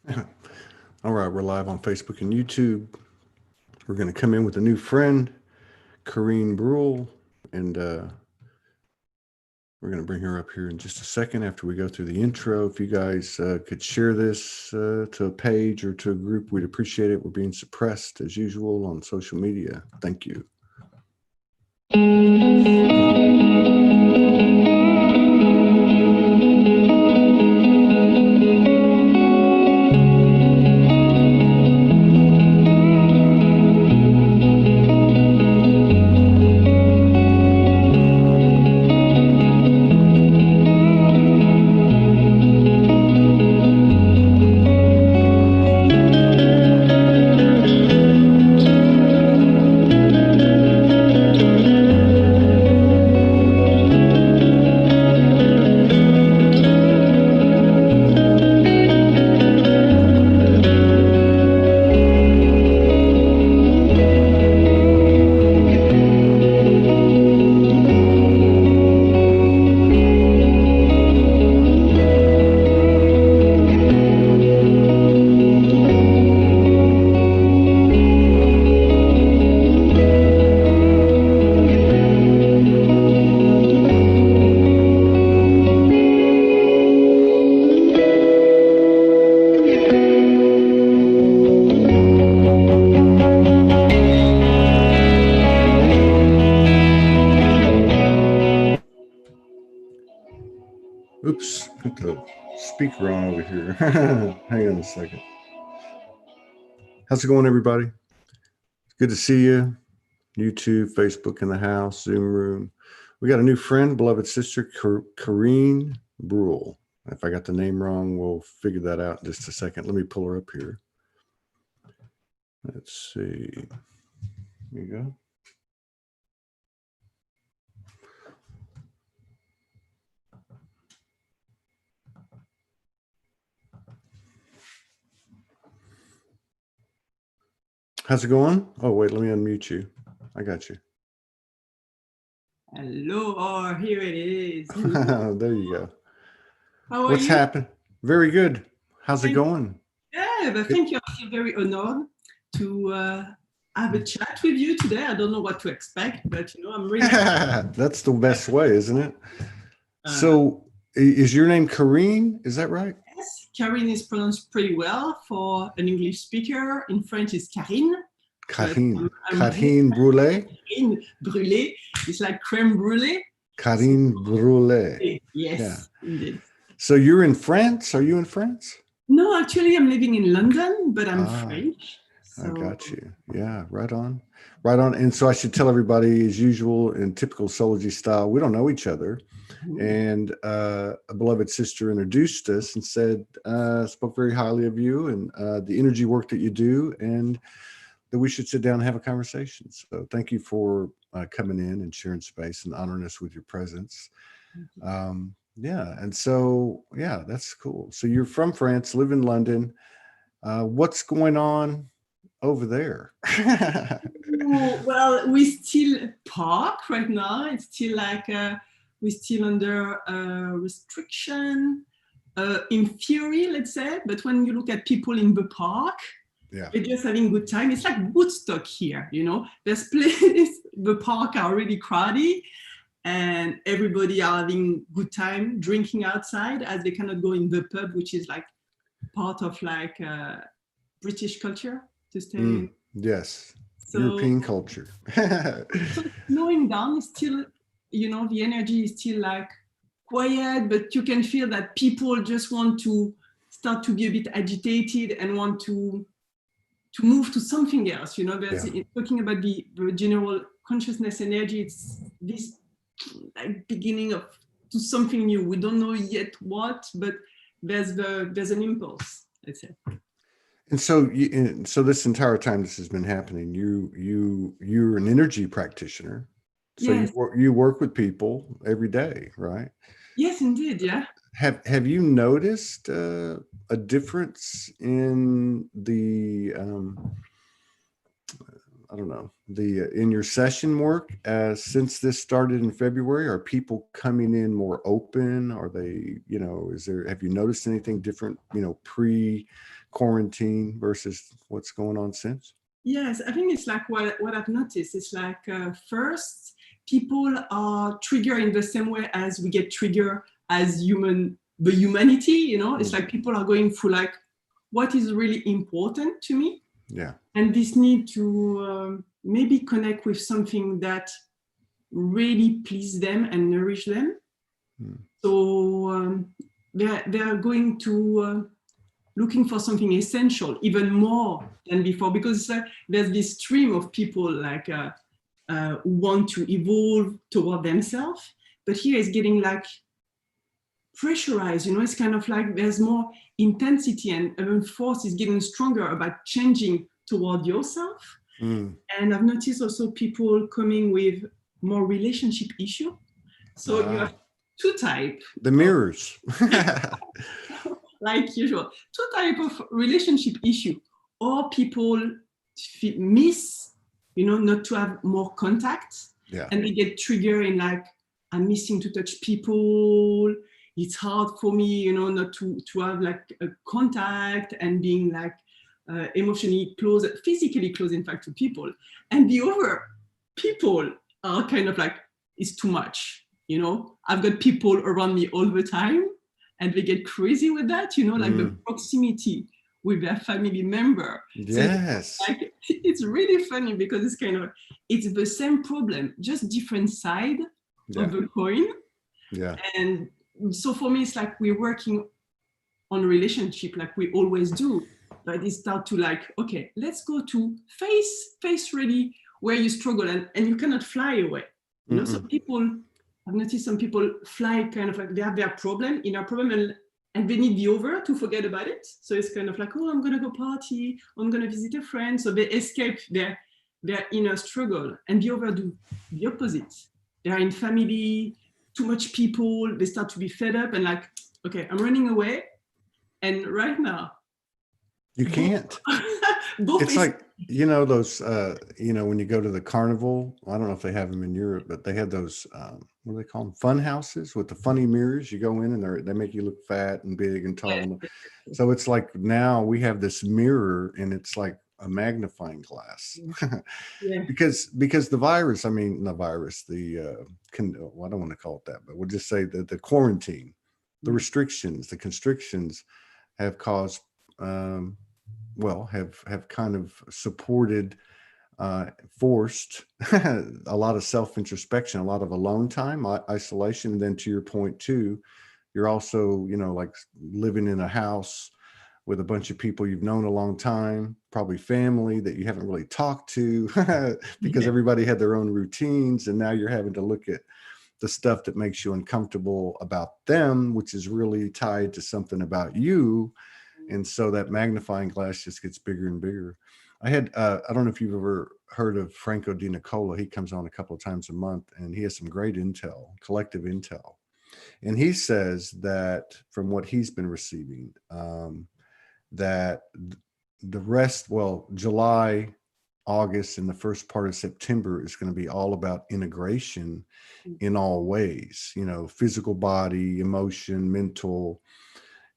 All right, we're live on Facebook and YouTube. We're going to come in with a new friend, Karine Brule, and we're going to bring her up here in just a second after we go through the intro. If you guys could share this to a page or to a group, we'd appreciate it. We're being suppressed as usual on social media. Thank you. Oops, put the speaker on over here. Hang on a second. How's it going, everybody? Good to see you. YouTube, Facebook in the house, Zoom room. We got a new friend, beloved sister, Karine Brule. If I got the name wrong, we'll figure that out in just a second. Let me pull her up here. Let's see. Here you go. How's it going? Oh, wait, let me unmute you. I got you. Hello, here it is. There you go. How are What's you? happened? Very good. How's it going? Yeah, but thank you. I feel very honored to have a chat with you today. I don't know what to expect, but I'm really. That's the best way, isn't it? So, is your name Karine? Is that right? Yes, Karine is pronounced pretty well for an English speaker. In French, it's Karine. Karine. Karine Brule? Karine Brule. It's like creme brulee. Karine Brule. Yes, yeah. Indeed. So you're in France? Are you in France? No, actually, I'm living in London, but I'm French. So. I got you. Yeah, right on. Right on. And so I should tell everybody, as usual, in typical Soulology style, we don't know each other. And a beloved sister introduced us and said, spoke very highly of you and the energy work that you do, and that we should sit down and have a conversation. So thank you for coming in and sharing space and honoring us with your presence. Yeah. And so, yeah, that's cool. So you're from France, live in London. What's going on over there? Well, we still park right now. It's still like we're still under restriction in theory, let's say. But when you look at people in the park, they're just having good time. It's like Woodstock here, There's places, the park are really crowded, and everybody are having good time drinking outside, as they cannot go in the pub, which is like part of like British culture to stay. Yes. So, European culture. So slowing down is still, the energy is still like quiet, but you can feel that people just want to start to be a bit agitated and want to move to something else. Talking about the general consciousness energy, it's this like beginning of to something new. We don't know yet what, but there's an impulse, let's say. And so this entire time this has been happening, you're an energy practitioner. So yes. you work with people every day, right? Yes, indeed. Yeah. Have you noticed a difference in the I don't know, the in your session work since this started in February? Are people coming in more open? Are they, you know, have you noticed anything different, you know, pre-quarantine versus what's going on since? Yes, I think it's like what I've noticed. It's like first, people are triggered in the same way as we get triggered as the humanity, you know. It's like people are going through like, what is really important to me? Yeah. And this need to maybe connect with something that really please them and nourish them. So they are going to looking for something essential even more than before, because there's this stream of people like who want to evolve toward themselves, but here it's getting like pressurized, you know. It's kind of like there's more intensity, and even force is getting stronger about changing toward yourself. And I've noticed also people coming with more relationship issue. So you have two types. The mirrors. Like usual, two types of relationship issue. Or people miss, you know, not to have more contact. Yeah. And they get triggered in like, I'm missing to touch people. It's hard for me, you know, not to have like a contact and being like emotionally close, physically close, in fact, to people. And the other people are kind of like, it's too much, you know. I've got people around me all the time, and they get crazy with that, you know, like the proximity with their family member. Yes. So it's really funny because it's kind of, it's the same problem, just different side of the coin. Yeah. And so for me, it's like we're working on a relationship like we always do, but it start to like, okay, let's go to face really where you struggle, and you cannot fly away. You know, some people, I've noticed some people fly kind of like they have their problem, inner problem, and they need the other to forget about it. So it's kind of like, oh, I'm gonna go party, I'm gonna visit a friend. So they escape their inner struggle, and the other do the opposite. They are in family, too much people, they start to be fed up and like, okay, I'm running away. And right now, you can't. It's like, you know, those, you know, when you go to the carnival, I don't know if they have them in Europe, but they have those, what do they call them? Fun houses with the funny mirrors. You go in and they make you look fat and big and tall. So it's like now we have this mirror, and it's like a magnifying glass. because the virus, I mean, not virus, the, well, I don't want to call it that, but we'll just say that the quarantine, the restrictions, the constrictions have caused, have kind of supported, forced a lot of self-introspection, a lot of alone time, isolation. And then to your point too, you're also, you know, like living in a house with a bunch of people you've known a long time, probably family that you haven't really talked to because everybody had their own routines. And now you're having to look at the stuff that makes you uncomfortable about them, which is really tied to something about you. And so that magnifying glass just gets bigger and bigger. I had, I don't know if you've ever heard of Franco Di Nicola. He comes on a couple of times a month, and he has some great intel, collective intel. And he says that from what he's been receiving, that the rest, well, July, August, and the first part of September is going to be all about integration in all ways, you know, physical body, emotion, mental.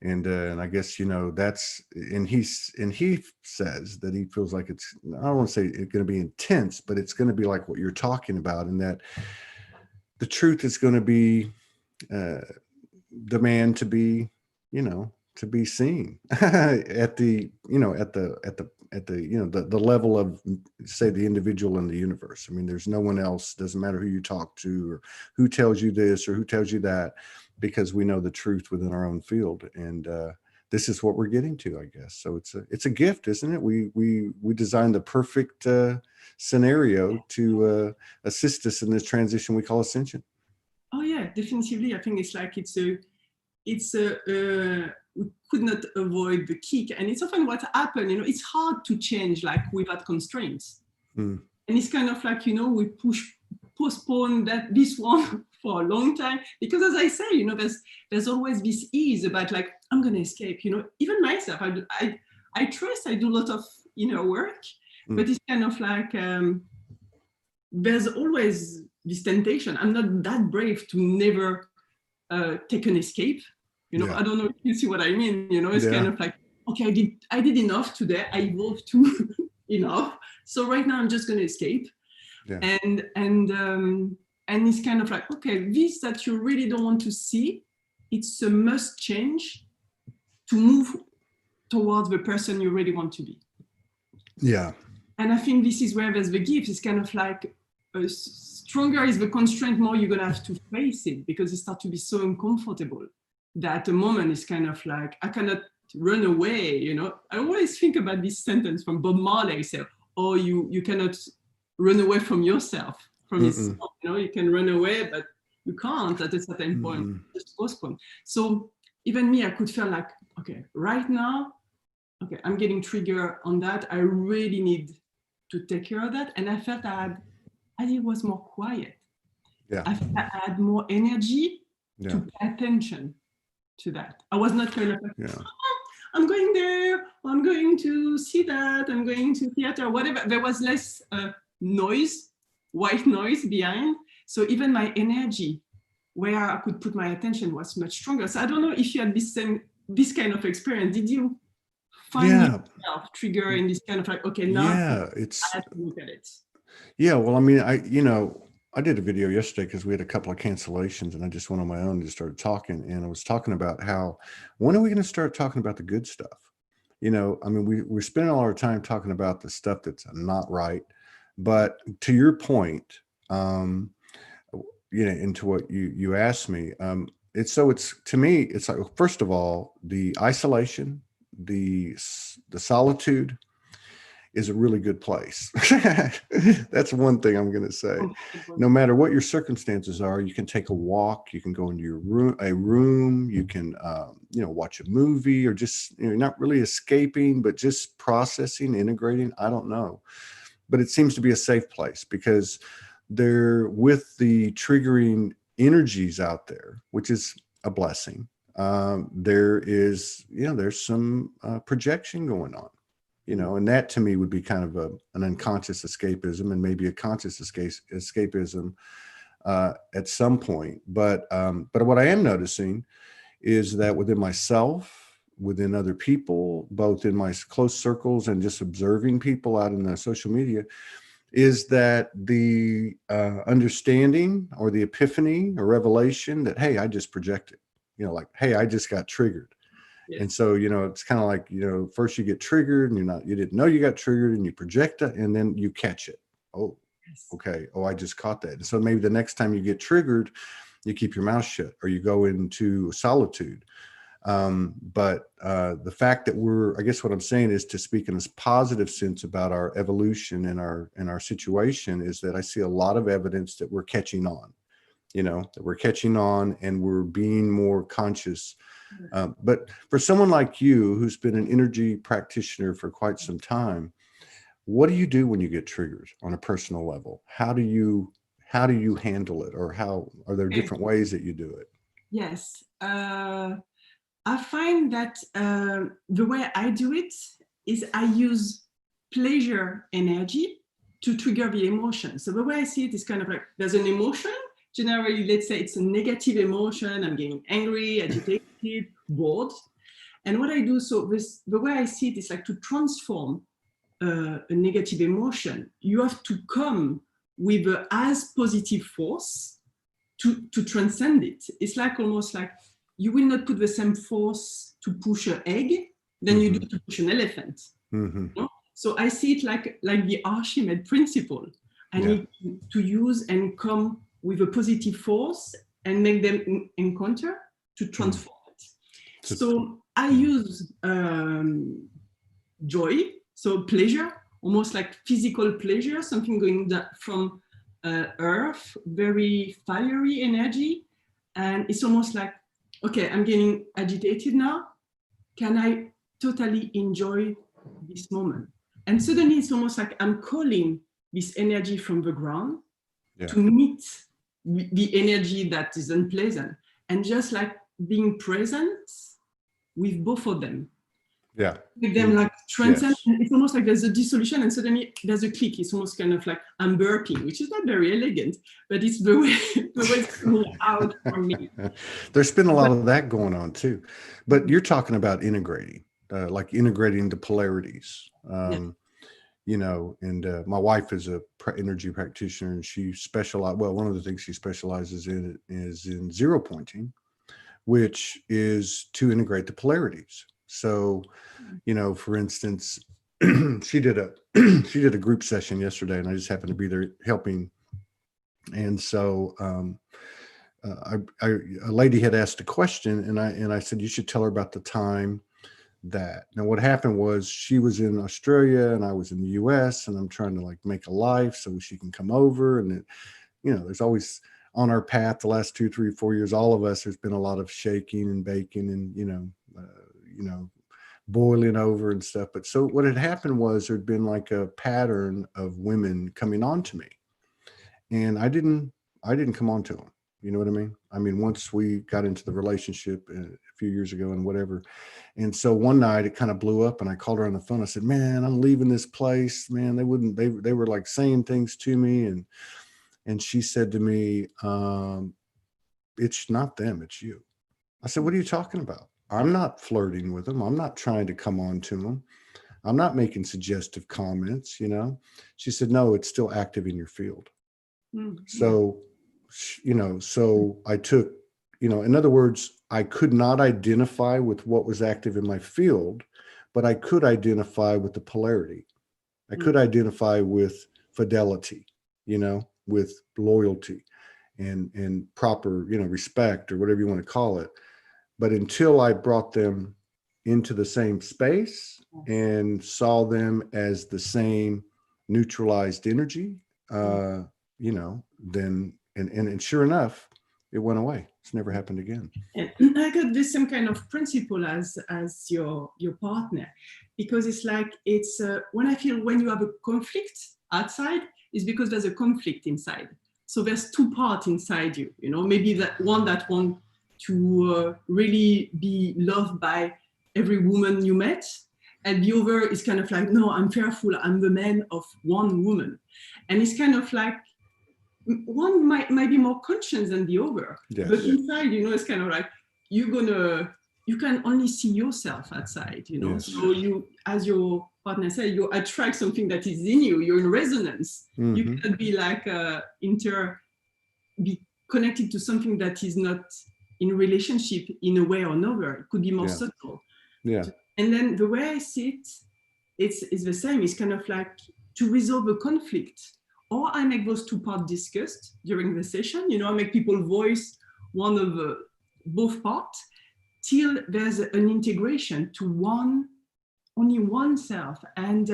And I guess, you know, that's, and he says that he feels like it's, I don't want to say it's going to be intense, but it's going to be like what you're talking about, and that the truth is going to be demand to be, you know, to be seen at the, you know, at the, you know, the level of, say, the individual in the universe. I mean, there's no one else, doesn't matter who you talk to or who tells you this or who tells you that, because we know the truth within our own field. And this is what we're getting to, I guess. So it's a gift, isn't it? We designed the perfect scenario to assist us in this transition we call ascension. Oh yeah, definitively. I think it's like we could not avoid the kick, and it's often what happened. You know, it's hard to change like without constraints, and it's kind of like, you know, we postpone this one for a long time, because as I say, you know, there's always this ease about like, I'm gonna escape. You know, even myself, I trust I do a lot of inner work, but it's kind of like, there's always this temptation. I'm not that brave to never take an escape. You know, I don't know if you see what I mean. You know, it's kind of like, okay, I did enough today. I evolved to enough. So right now I'm just going to escape. And it's kind of like, okay, this that you really don't want to see, it's a must change to move towards the person you really want to be. Yeah. And I think this is where there's the gift. It's kind of like, stronger is the constraint, more you're going to have to face it, because it starts to be so uncomfortable that the moment is kind of like, I cannot run away. You know, I always think about this sentence from Bob Marley, say, oh, you cannot run away from yourself, from yourself. You know, you can run away, but you can't at a certain point, just postpone. So even me, I could feel like, okay, right now, okay, I'm getting triggered on that. I really need to take care of that. And I felt it was more quiet. I felt I had more energy to pay attention to that. I was not kind of like, I'm going there, I'm going to see that, I'm going to theater, whatever. There was less noise, white noise behind. So even my energy, where I could put my attention, was much stronger. So I don't know if you had this kind of experience. Did you find yourself trigger in this kind of like, okay, now I have to look at it? Yeah, well, I mean, I did a video yesterday because we had a couple of cancellations, and I just went on my own and just started talking. And I was talking about how, when are we going to start talking about the good stuff? You know, I mean, we're spending all our time talking about the stuff that's not right. But to your point, you know, into what you asked me, it's to me, it's like, first of all, the isolation, the solitude is a really good place. That's one thing I'm going to say. No matter what your circumstances are, you can take a walk, you can go into your room, you can, you know, watch a movie, or just, you know, not really escaping, but just processing, integrating. I don't know, but it seems to be a safe place, because they're with the triggering energies out there, which is a blessing. There is, you know, there's some projection going on. You know, and that to me would be kind of an unconscious escapism, and maybe a conscious escapism at some point. But what I am noticing is that within myself, within other people, both in my close circles and just observing people out in the social media, is that the understanding or the epiphany or revelation that, hey, I just projected, you know, like, hey, I just got triggered. And so, you know, it's kind of like, you know, first you get triggered and you didn't know you got triggered, and you project it, and then you catch it. Oh, okay. Oh, I just caught that. And so maybe the next time you get triggered, you keep your mouth shut, or you go into solitude. But the fact that I guess what I'm saying is, to speak in this positive sense about our evolution and our situation, is that I see a lot of evidence that we're catching on, you know, that we're catching on and we're being more conscious. But for someone like you, who's been an energy practitioner for quite some time, what do you do when you get triggered on a personal level? How do you handle it, or how are there different ways that you do it? Yes, I find that the way I do it is I use pleasure energy to trigger the emotion. So the way I see it is kind of like, there's an emotion. Generally, let's say it's a negative emotion. I'm getting angry, agitated, bored. And what I do, the way I see it is like, to transform a negative emotion, you have to come with as positive force to transcend it. It's like, almost like, you will not put the same force to push an egg than you do to push an elephant. You know? So I see it like the Archimedes principle. I need to use and come with a positive force and make them encounter to transform it. So I use joy, so pleasure, almost like physical pleasure, something going from earth, very fiery energy. And it's almost like, okay, I'm getting agitated now. Can I totally enjoy this moment? And suddenly it's almost like I'm calling this energy from the ground to meet the energy that is unpleasant, and just like being present with both of them. Yeah. Make them like transcend. Yes. It's almost like there's a dissolution and suddenly there's a click. It's almost kind of like I'm burping, which is not very elegant, but it's the way it's coming out from me. There's been a lot of that going on too, but you're talking about integrating, like integrating the polarities. Yeah. You know, and my wife is a energy practitioner, and she specializes. Well, one of the things she specializes in is in zero pointing, which is to integrate the polarities. So, you know, for instance, she did a she did a group session yesterday, and I just happened to be there helping. And so, a lady had asked a question, and I said, you should tell her about the time that. Now, what happened was she was in Australia and I was in the US, and I'm trying to like make a life so she can come over. And it, you know, there's always on our path the last 2, 3, 4 years, all of us, there's been a lot of shaking and baking and, you know, boiling over and stuff. But so what had happened was there'd been like a pattern of women coming on to me, and I didn't come on to them. You know what I mean? I mean, once we got into the relationship a few years ago and whatever. And so one night it kind of blew up, and I called her on the phone. I said, man, I'm leaving this place, man. They were like saying things to me. And she said to me, it's not them, it's you. I said, what are you talking about? I'm not flirting with them. I'm not trying to come on to them. I'm not making suggestive comments, you know? She said, no, it's still active in your field. Mm-hmm. So, you know, so I took, you know, in other words, I could not identify with what was active in my field, but I could identify with the polarity. I could identify with fidelity, you know, with loyalty and proper, you know, respect or whatever you want to call it. But until I brought them into the same space and saw them as the same neutralized energy, you know, then, and sure enough, it went away. It's never happened again. And I got the same kind of principle as your partner, because it's like, it's when I feel when you have a conflict outside, it's because there's a conflict inside. So there's two parts inside you, you know, maybe that one that want to really be loved by every woman you met, and the other is kind of like, no, I'm fearful, I'm the man of one woman. And it's kind of like, one might be more conscious than the other. Yes. But inside, you know, it's kind of like, you can only see yourself outside, you know. Yes. So you, as your partner said, you attract something that is in you, you're in resonance. Mm-hmm. You cannot be like be connected to something that is not in relationship in a way or another. It could be more subtle. Yeah. And then the way I see it, it's the same. It's kind of like to resolve a conflict, or I make those two parts discussed during the session. You know, I make people voice one of both parts till there's an integration to only one self. And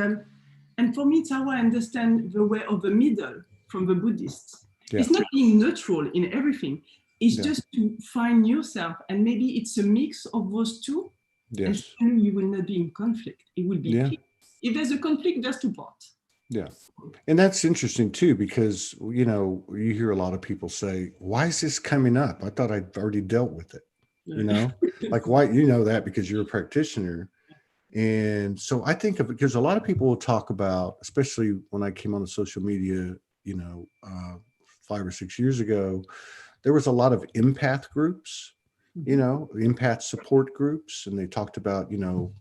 for me, it's how I understand the way of the middle from the Buddhists. Yeah. It's not being neutral in everything. It's just to find yourself, and maybe it's a mix of those two. Yes. And you will not be in conflict. It will be peace. If there's a conflict, there's two parts. Yeah. And that's interesting too, because, you know, you hear a lot of people say, why is this coming up? I thought I'd already dealt with it. You know, like, why, you know, that because you're a practitioner. And so I think of it because a lot of people will talk about, especially when I came on the social media, you know, 5 or 6 years ago, there was a lot of empath groups, you know, empath support groups. And they talked about, you know,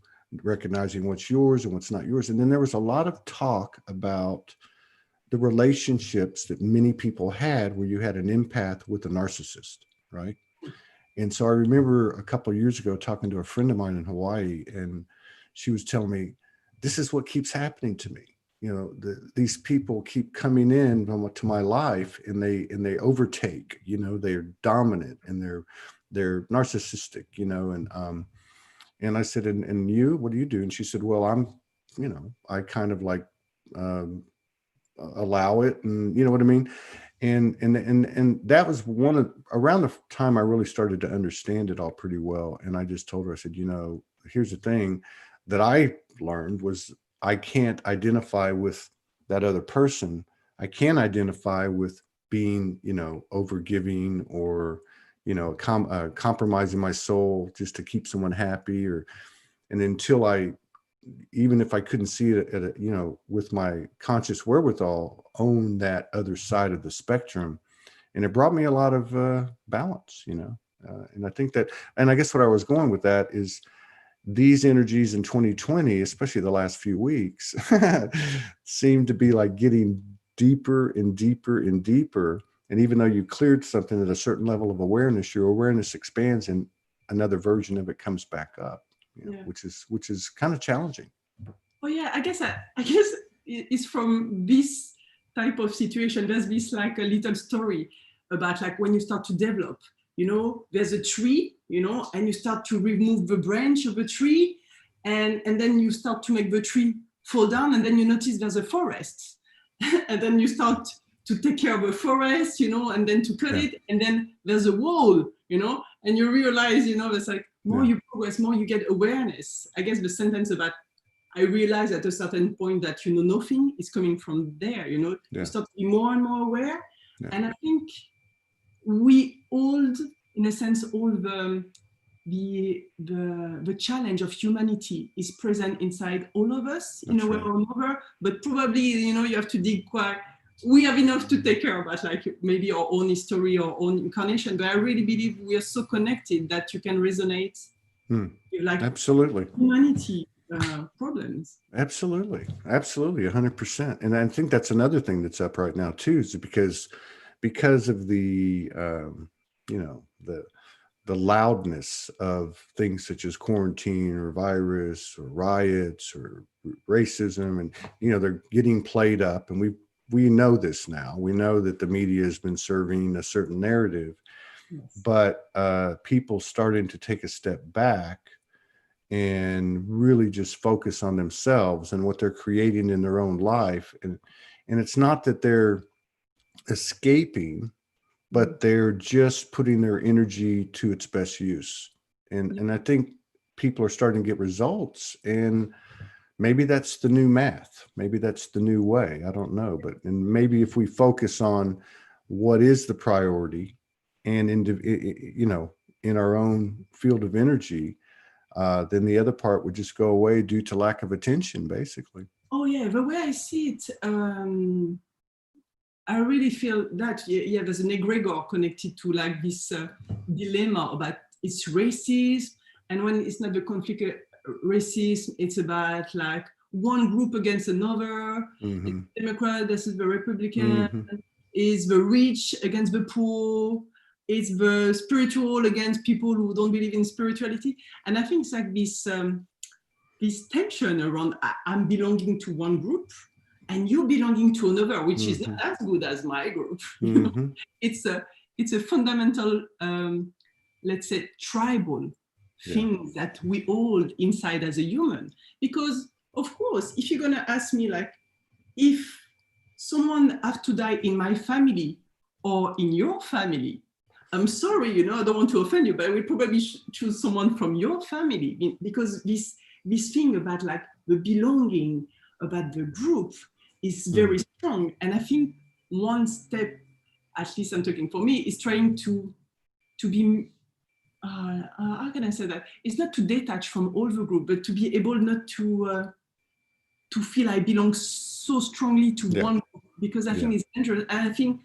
recognizing what's yours and what's not yours. And then there was a lot of talk about the relationships that many people had where you had an empath with a narcissist, right? And so I remember a couple of years ago talking to a friend of mine in Hawaii, and she was telling me, this is what keeps happening to me. You know, these people keep coming in to my life, and they overtake, you know, they're dominant and they're narcissistic, you know, and I said, and you, what do you do? And she said, well, I'm, you know, I kind of like allow it, and you know what I mean? And that was around the time I really started to understand it all pretty well. And I just told her, I said, you know, here's the thing that I learned was I can't identify with that other person. I can't identify with being, you know, overgiving or, you know, compromising my soul just to keep someone happy, or, And until even if I couldn't see it at with my conscious wherewithal, own that other side of the spectrum. And it brought me a lot of balance, and I think that, and I guess what I was going with that is these energies in 2020, especially the last few weeks, seem to be like getting deeper and deeper and deeper. And even though you cleared something at a certain level of awareness, your awareness expands and another version of it comes back up, which is kind of challenging. Oh yeah, I guess it's from this type of situation. There's this like a little story about like when you start to develop, there's a tree, and you start to remove the branch of the tree, and then you start to make the tree fall down, and then you notice there's a forest, and then you start to take care of the forest, and then to cut it, and then there's a wall, and you realize, there's like more you progress, more you get awareness. I guess the sentence about I realized at a certain point that, nothing is coming from there, you start to be more and more aware. Yeah. And I think we hold, in a sense, all the challenge of humanity is present inside all of us. That's in a way or another, but probably, you have to dig quite, we have enough to take care of us, like maybe our own history, our own incarnation, but I really believe we are so connected that you can resonate with like absolutely humanity problems. Absolutely 100%. And I think that's another thing that's up right now too, is because of the the loudness of things such as quarantine or virus or riots or racism, and they're getting played up, and we know this now. We know that the media has been serving a certain narrative. Yes. But people starting to take a step back and really just focus on themselves and what they're creating in their own life. And it's not that they're escaping, but they're just putting their energy to its best use. And I think people are starting to get results, and maybe that's the new math. Maybe that's the new way. I don't know. And maybe if we focus on what is the priority and in our own field of energy, then the other part would just go away due to lack of attention, basically. Oh yeah, the way I see it, I really feel that there's an egregor connected to like this dilemma about it's racist, and when it's not the conflict racism, it's about like one group against another. Mm-hmm. It's Democrat versus the Republican, mm-hmm. Is the rich against the poor. It's the spiritual against people who don't believe in spirituality. And I think it's like this tension around I'm belonging to one group and you belonging to another, which mm-hmm. is not as good as my group. Mm-hmm. It's a fundamental, let's say, tribal thing that we hold inside as a human. Because, of course, if you're going to ask me, like, if someone have to die in my family or in your family, I'm sorry, I don't want to offend you, but I will probably choose someone from your family, because this thing about like the belonging, about the group is very strong. And I think one step, at least I'm talking for me, is trying to be, how can I say that? It's not to detach from all the group, but to be able not to feel I belong so strongly to one group, because I think it's dangerous. And I think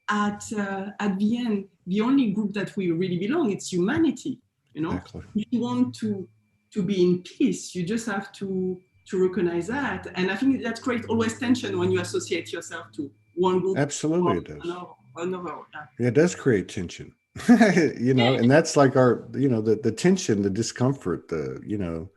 at the end, the only group that we really belong, it's humanity. Exactly. If you want to be in peace, you just have to recognize that. And I think that creates always tension when you associate yourself to one group. Absolutely, it does. Another. Yeah, it does create tension. And that's like our, the tension, the discomfort, the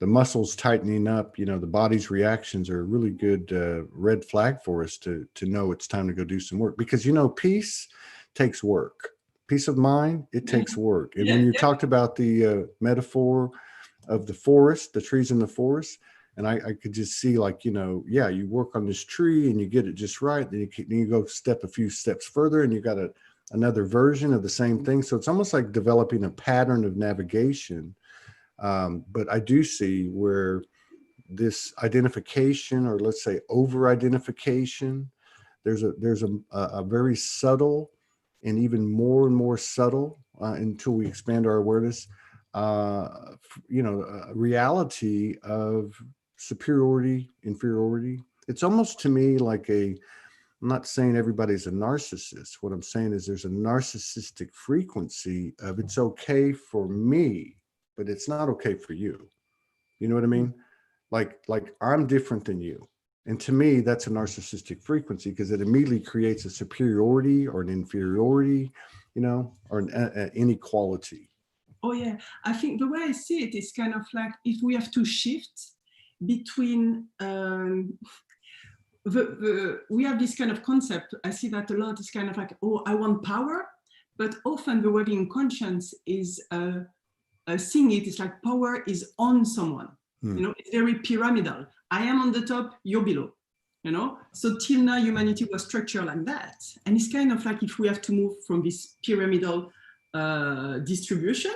muscles tightening up, the body's reactions are a really good red flag for us to know it's time to go do some work. Because, peace takes work. Peace of mind, it takes work. And when you talked about the metaphor of the forest, the trees in the forest, and I could just see like, you work on this tree and you get it just right. Then you go a few steps further and you got another version of the same thing. So it's almost like developing a pattern of navigation. But I do see where this identification, or let's say over-identification, there's a very subtle and even more subtle until we expand our awareness, reality of superiority, inferiority. It's almost to me like I'm not saying everybody's a narcissist. What I'm saying is there's a narcissistic frequency of it's okay for me, but it's not okay for you. You know what I mean? Like I'm different than you. And to me, that's a narcissistic frequency because it immediately creates a superiority or an inferiority, or an inequality. Oh yeah, I think the way I see it is kind of like if we have to shift between we have this kind of concept. I see that a lot. It's kind of like, oh, I want power, but often the way in conscience is seeing it is like power is on someone. It's very pyramidal. I am on the top, you're below. So till now humanity was structured like that, and it's kind of like if we have to move from this pyramidal distribution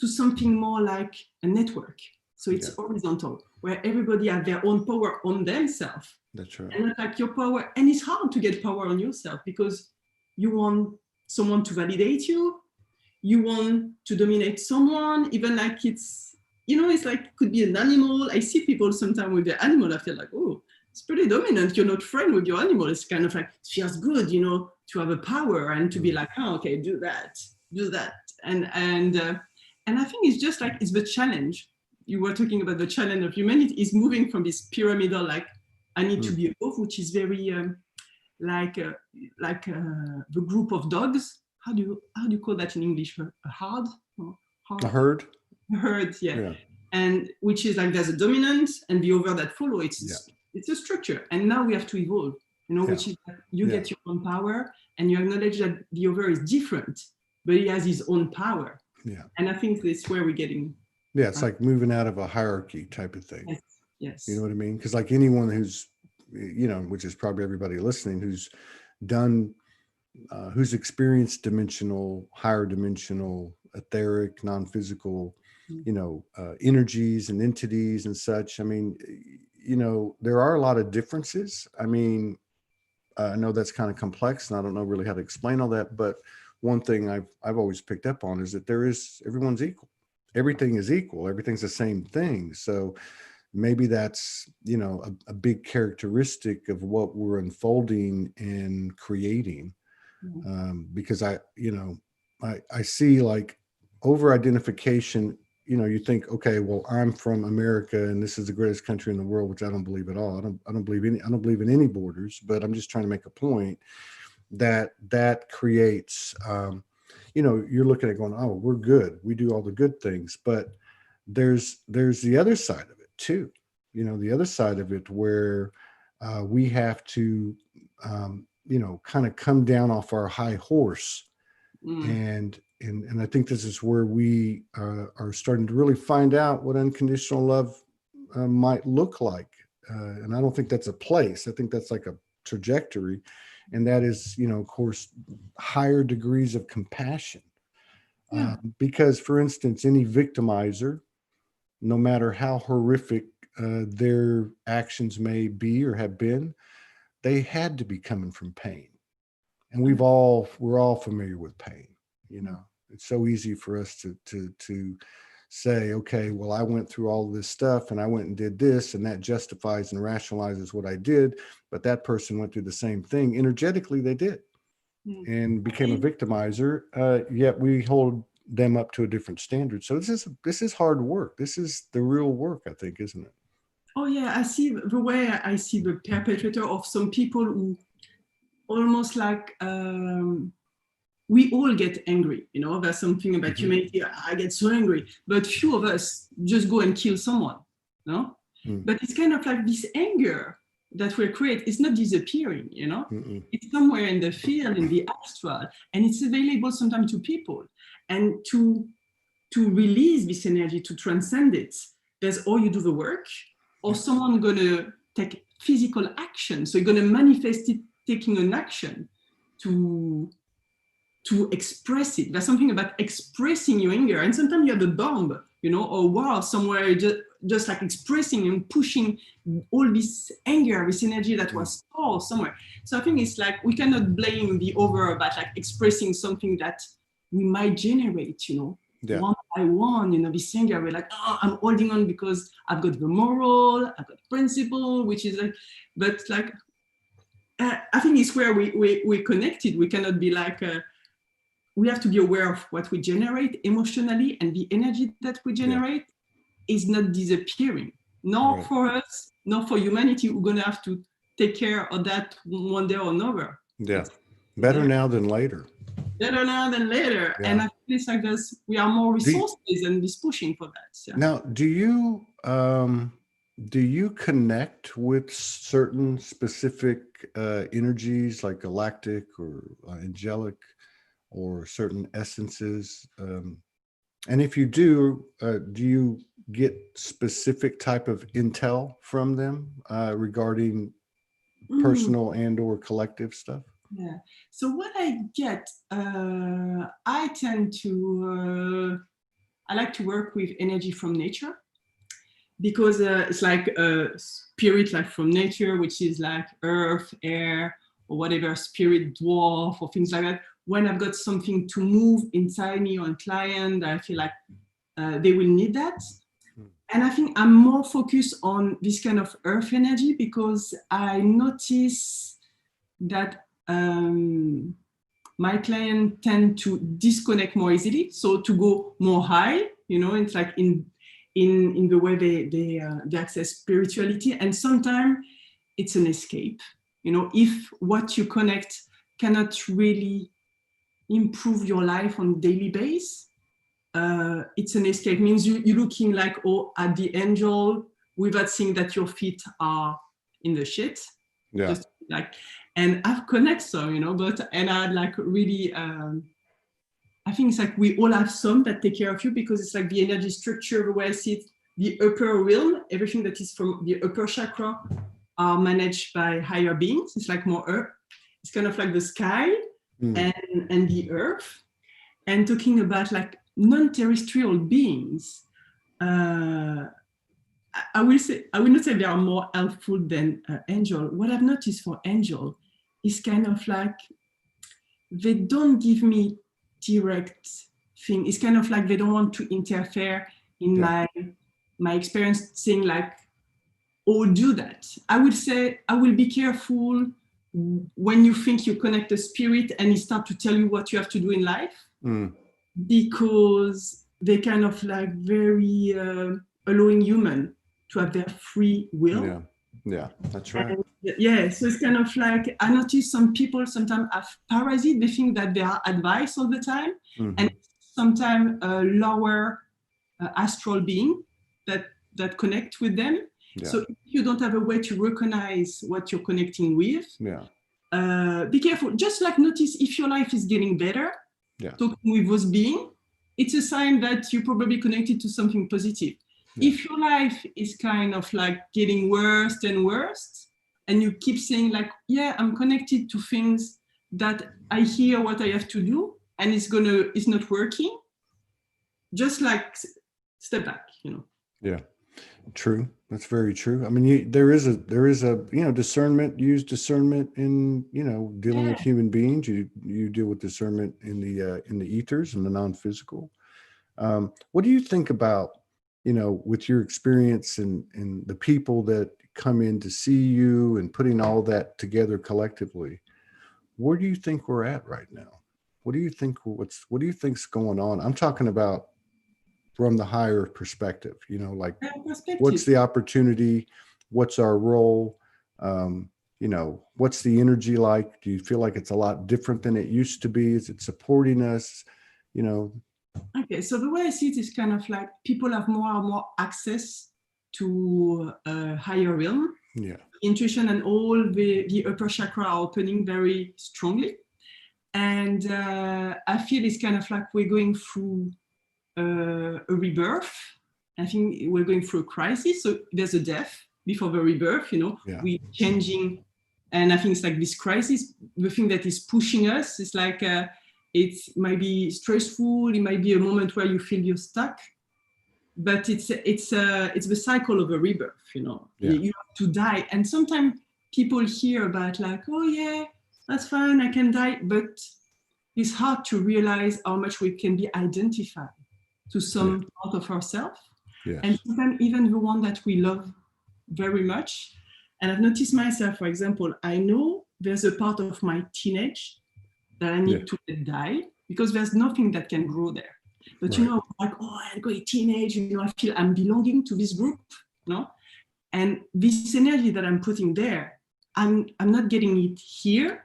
to something more like a network. So it's horizontal, where everybody has their own power on themselves. That's right. And like your power, and it's hard to get power on yourself because you want someone to validate you, you want to dominate someone, even like it's like could be an animal. I see people sometimes with their animal, I feel like, oh, it's pretty dominant. You're not friend with your animal. It's kind of like, it feels good, to have a power and to be like, oh, okay, do that. And I think it's just like, it's the challenge. You were talking about the challenge of humanity is moving from this pyramidal, like I need to be above, which is very like the group of dogs. How do you call that in English? A herd, yeah. And which is like there's a dominant and the other that follow. It's a structure, and now we have to evolve. Which is that you get your own power, and you acknowledge that the other is different, but he has his own power. Yeah, and I think that's where we're getting. Yeah, it's like moving out of a hierarchy type of thing. Yes. You know what I mean? Because like anyone who's, which is probably everybody listening, who's done, who's experienced higher dimensional, etheric, non-physical, energies and entities and such. I mean, there are a lot of differences. I mean, I know that's kind of complex and I don't know really how to explain all that, but one thing I've always picked up on is that everyone's equal. Everything is equal. Everything's the same thing. So maybe that's, a big characteristic of what we're unfolding and creating. Because I see like over identification, you think, okay, well, I'm from America and this is the greatest country in the world, which I don't believe at all. I don't believe in any borders, but I'm just trying to make a point that creates, you're looking at going, oh, we're good. We do all the good things, but there's the other side of it too. The other side of it where we have to, kind of come down off our high horse. And I think this is where we are starting to really find out what unconditional love might look like. And I don't think that's a place. I think that's like a trajectory. And that is, of course, higher degrees of compassion. Because, for instance, any victimizer, no matter how horrific their actions may be or have been, they had to be coming from pain. And we're all familiar with pain. It's so easy for us to say, okay, well, I went through all this stuff and I went and did this, and that justifies and rationalizes what I did. But that person went through the same thing. Energetically, they did and became a victimizer. Yet we hold them up to a different standard. So this is hard work. This is the real work, I think, isn't it? Oh yeah, I see the way I see the perpetrator of some people who almost like we all get angry, there's something about humanity. I get so angry, but few of us just go and kill someone, But it's kind of like this anger that we create is not disappearing, It's somewhere in the field, in the astral, and it's available sometimes to people. And to release this energy, to transcend it, there's or you do the work, or someone gonna take physical action. So you're gonna manifest it, taking an action to express it. There's something about expressing your anger. And sometimes you have a bomb, or wow, somewhere just like expressing and pushing all this anger, this energy that was stored somewhere. So I think it's like we cannot blame the other about like expressing something that we might generate, one by one, you know, this thing, we're like, oh, I'm holding on because I've got the moral, I've got principle, which is like, but like, I think it's where we're connected. We cannot be like, we have to be aware of what we generate emotionally, and the energy that we generate is not disappearing. Nor for us, nor for humanity. We're going to have to take care of that one day or another. Yeah. Better now than later. Better now than later. Yeah. And I feel it's like this, we are more resources and is pushing for that. So. Now, do you connect with certain specific energies like galactic or angelic or certain essences? And if you do you get specific type of intel from them regarding personal and or collective stuff? Yeah. So what I get, I tend to, I like to work with energy from nature, because it's like a spirit like from nature, which is like earth, air, or whatever, spirit dwarf or things like that. When I've got something to move inside me or a client, I feel like they will need that. And I think I'm more focused on this kind of earth energy, because I notice that my clients tend to disconnect more easily. So to go more high, you know, it's like in the way they access spirituality. And sometimes it's an escape. You know, if what you connect cannot really improve your life on a daily basis, it's an escape. It means you're looking like, oh, at the angel without seeing that your feet are in the shit. Yeah. Just like, and I've connected some, you know, and I'd like really, I think it's like we all have some that take care of you, because it's like the energy structure, the way I see it, the upper realm, everything that is from the upper chakra are managed by higher beings. It's like more earth. It's kind of like the sky and the earth. And talking about like non-terrestrial beings, I will not say they are more helpful than angel. What I've noticed for angel is kind of like, they don't give me direct thing. It's kind of like they don't want to interfere in my experience, saying like, oh, do that. I would say, I will be careful when you think you connect a spirit and it start to tell you what you have to do in life, because they kind of like very allowing human to have their free will. Yeah, that's right. And, so it's kind of like, I notice some people sometimes have parasite. They think that they are advice all the time, and sometimes a lower astral being that connect with them. So if you don't have a way to recognize what you're connecting with, be careful. Just like notice if your life is getting better, talking with those beings, it's a sign that you're probably connected to something positive. If your life is kind of like getting worse and worse, and you keep saying like, yeah, I'm connected to things that I hear what I have to do, and it's not working, just like step back, you know. Yeah, true. That's very true. I mean, there is a discernment. Use discernment in dealing with human beings. You deal with discernment in the ethers and the non-physical. What do you think about with your experience and the people that come in to see you and putting all that together collectively? Where do you think we're at right now? What do you think's going on? I'm talking about from the higher perspective, like what's the opportunity? What's our role? What's the energy like? Do you feel like it's a lot different than it used to be? Is it supporting us? Okay, so the way I see it is kind of like people have more and more access to a higher realm. Yeah. Intuition and all the upper chakra are opening very strongly. And I feel it's kind of like we're going through a rebirth. I think we're going through a crisis. So there's a death before the rebirth, we're changing. And I think it's like this crisis, the thing that is pushing us is like, it might be stressful. It might be a moment where you feel you're stuck, but it's the cycle of a rebirth. You have to die, and sometimes people hear about like, oh yeah, that's fine, I can die, but it's hard to realize how much we can be identified to some part of ourselves. Yes. And sometimes even the one that we love very much. And I've noticed myself, for example, I know there's a part of my teenage that I need to let die because there's nothing that can grow there. But you know, like, oh, I go a teenage, you know, I feel I'm belonging to this group, you know? And this energy that I'm putting there, I'm not getting it here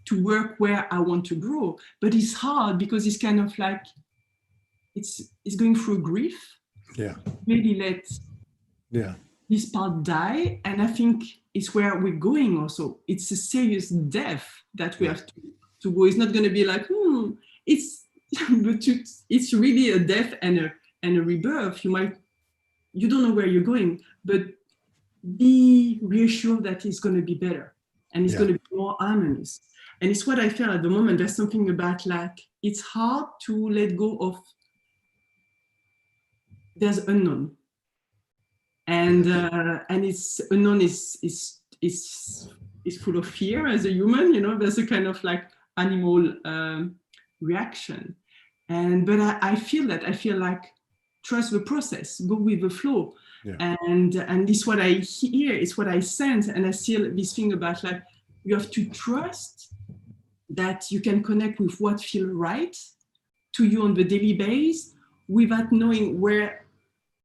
to work where I want to grow. But it's hard because it's kind of like, it's going through grief. Yeah. Really let this part die. And I think it's where we're going also. It's a serious death that we have to go. It's not going to be like, it's really a death and a rebirth. You don't know where you're going, but be reassured that it's going to be better and it's going to be more harmonious. And it's what I feel at the moment. There's something about like, it's hard to let go of, there's unknown. And it's unknown is full of fear as a human, you know, there's a kind of like animal reaction. But I feel like trust the process, go with the flow. And this is what I hear, it's what I sense. And I feel this thing about like, you have to trust that you can connect with what feels right to you on the daily basis without knowing where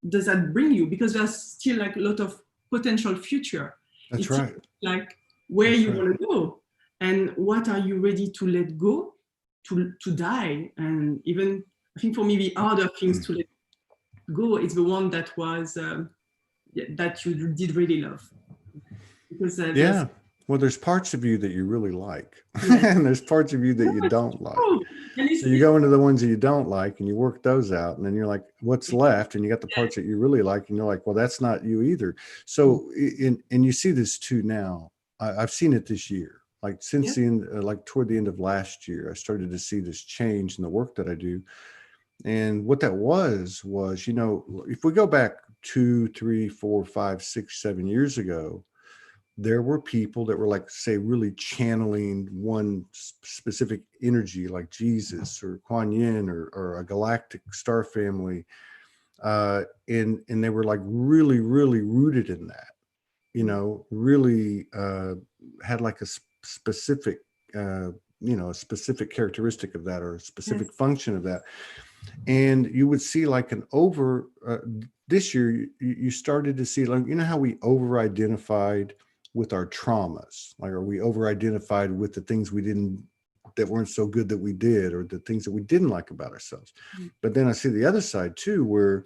does that bring you, because there's still like a lot of potential future. That's right. Like where you want to go and what are you ready to let go to die. And even I think for me the harder things to let go is the one that was that you did really love, because well, there's parts of you that you really like, and there's parts of you that you don't like. So you go into the ones that you don't like and you work those out, and then you're like, what's left? And you got the parts that you really like, and you're like, well, that's not you either. So and you see this too now. I've seen it this year, like since the end, like toward the end of last year, I started to see this change in the work that I do. And what that was, you know, if we go back 2, 3, 4, 5, 6, 7 years ago, there were people that were like, say, really channeling one specific energy like Jesus or Kuan Yin or a galactic star family. And they were like really, really rooted in that, you know, really had like a specific, you know, a specific characteristic of that or a specific function of that. And you would see like this year, you started to see, like, you know how we over-identified with our traumas, like, are we over-identified with the things that weren't so good that we did, or the things that we didn't like about ourselves. But then I see the other side too, where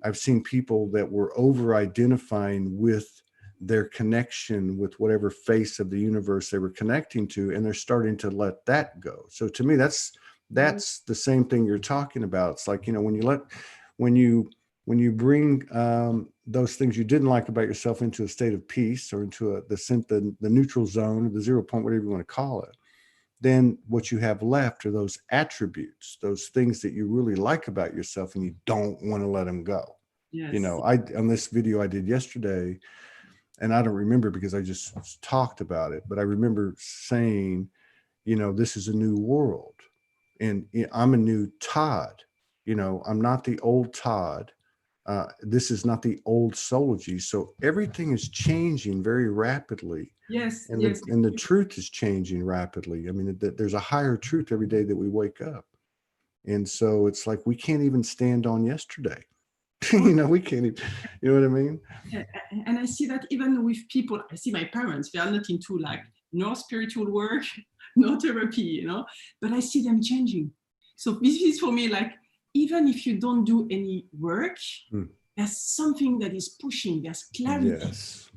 I've seen people that were over-identifying with their connection with whatever face of the universe they were connecting to, and they're starting to let that go. So to me, that's the same thing you're talking about. It's like, you know, when you bring those things you didn't like about yourself into a state of peace, or into the neutral zone, or the 0 point, whatever you want to call it, then what you have left are those attributes, those things that you really like about yourself, and you don't want to let them go. You know, on this video I did yesterday, and I don't remember because I just talked about it, but I remember saying, you know, this is a new world, and I'm a new Todd. You know, I'm not the old Todd. This is not the old Soulology. So everything is changing very rapidly. And the truth is changing rapidly. I mean, there's a higher truth every day that we wake up. And so it's like, we can't even stand on yesterday. You know, we can't even, you know what I mean? And I see that even with people, I see my parents, they are not into like no spiritual work, no therapy, you know, but I see them changing. So this is for me, like, even if you don't do any work, there's something that is pushing, there's clarity,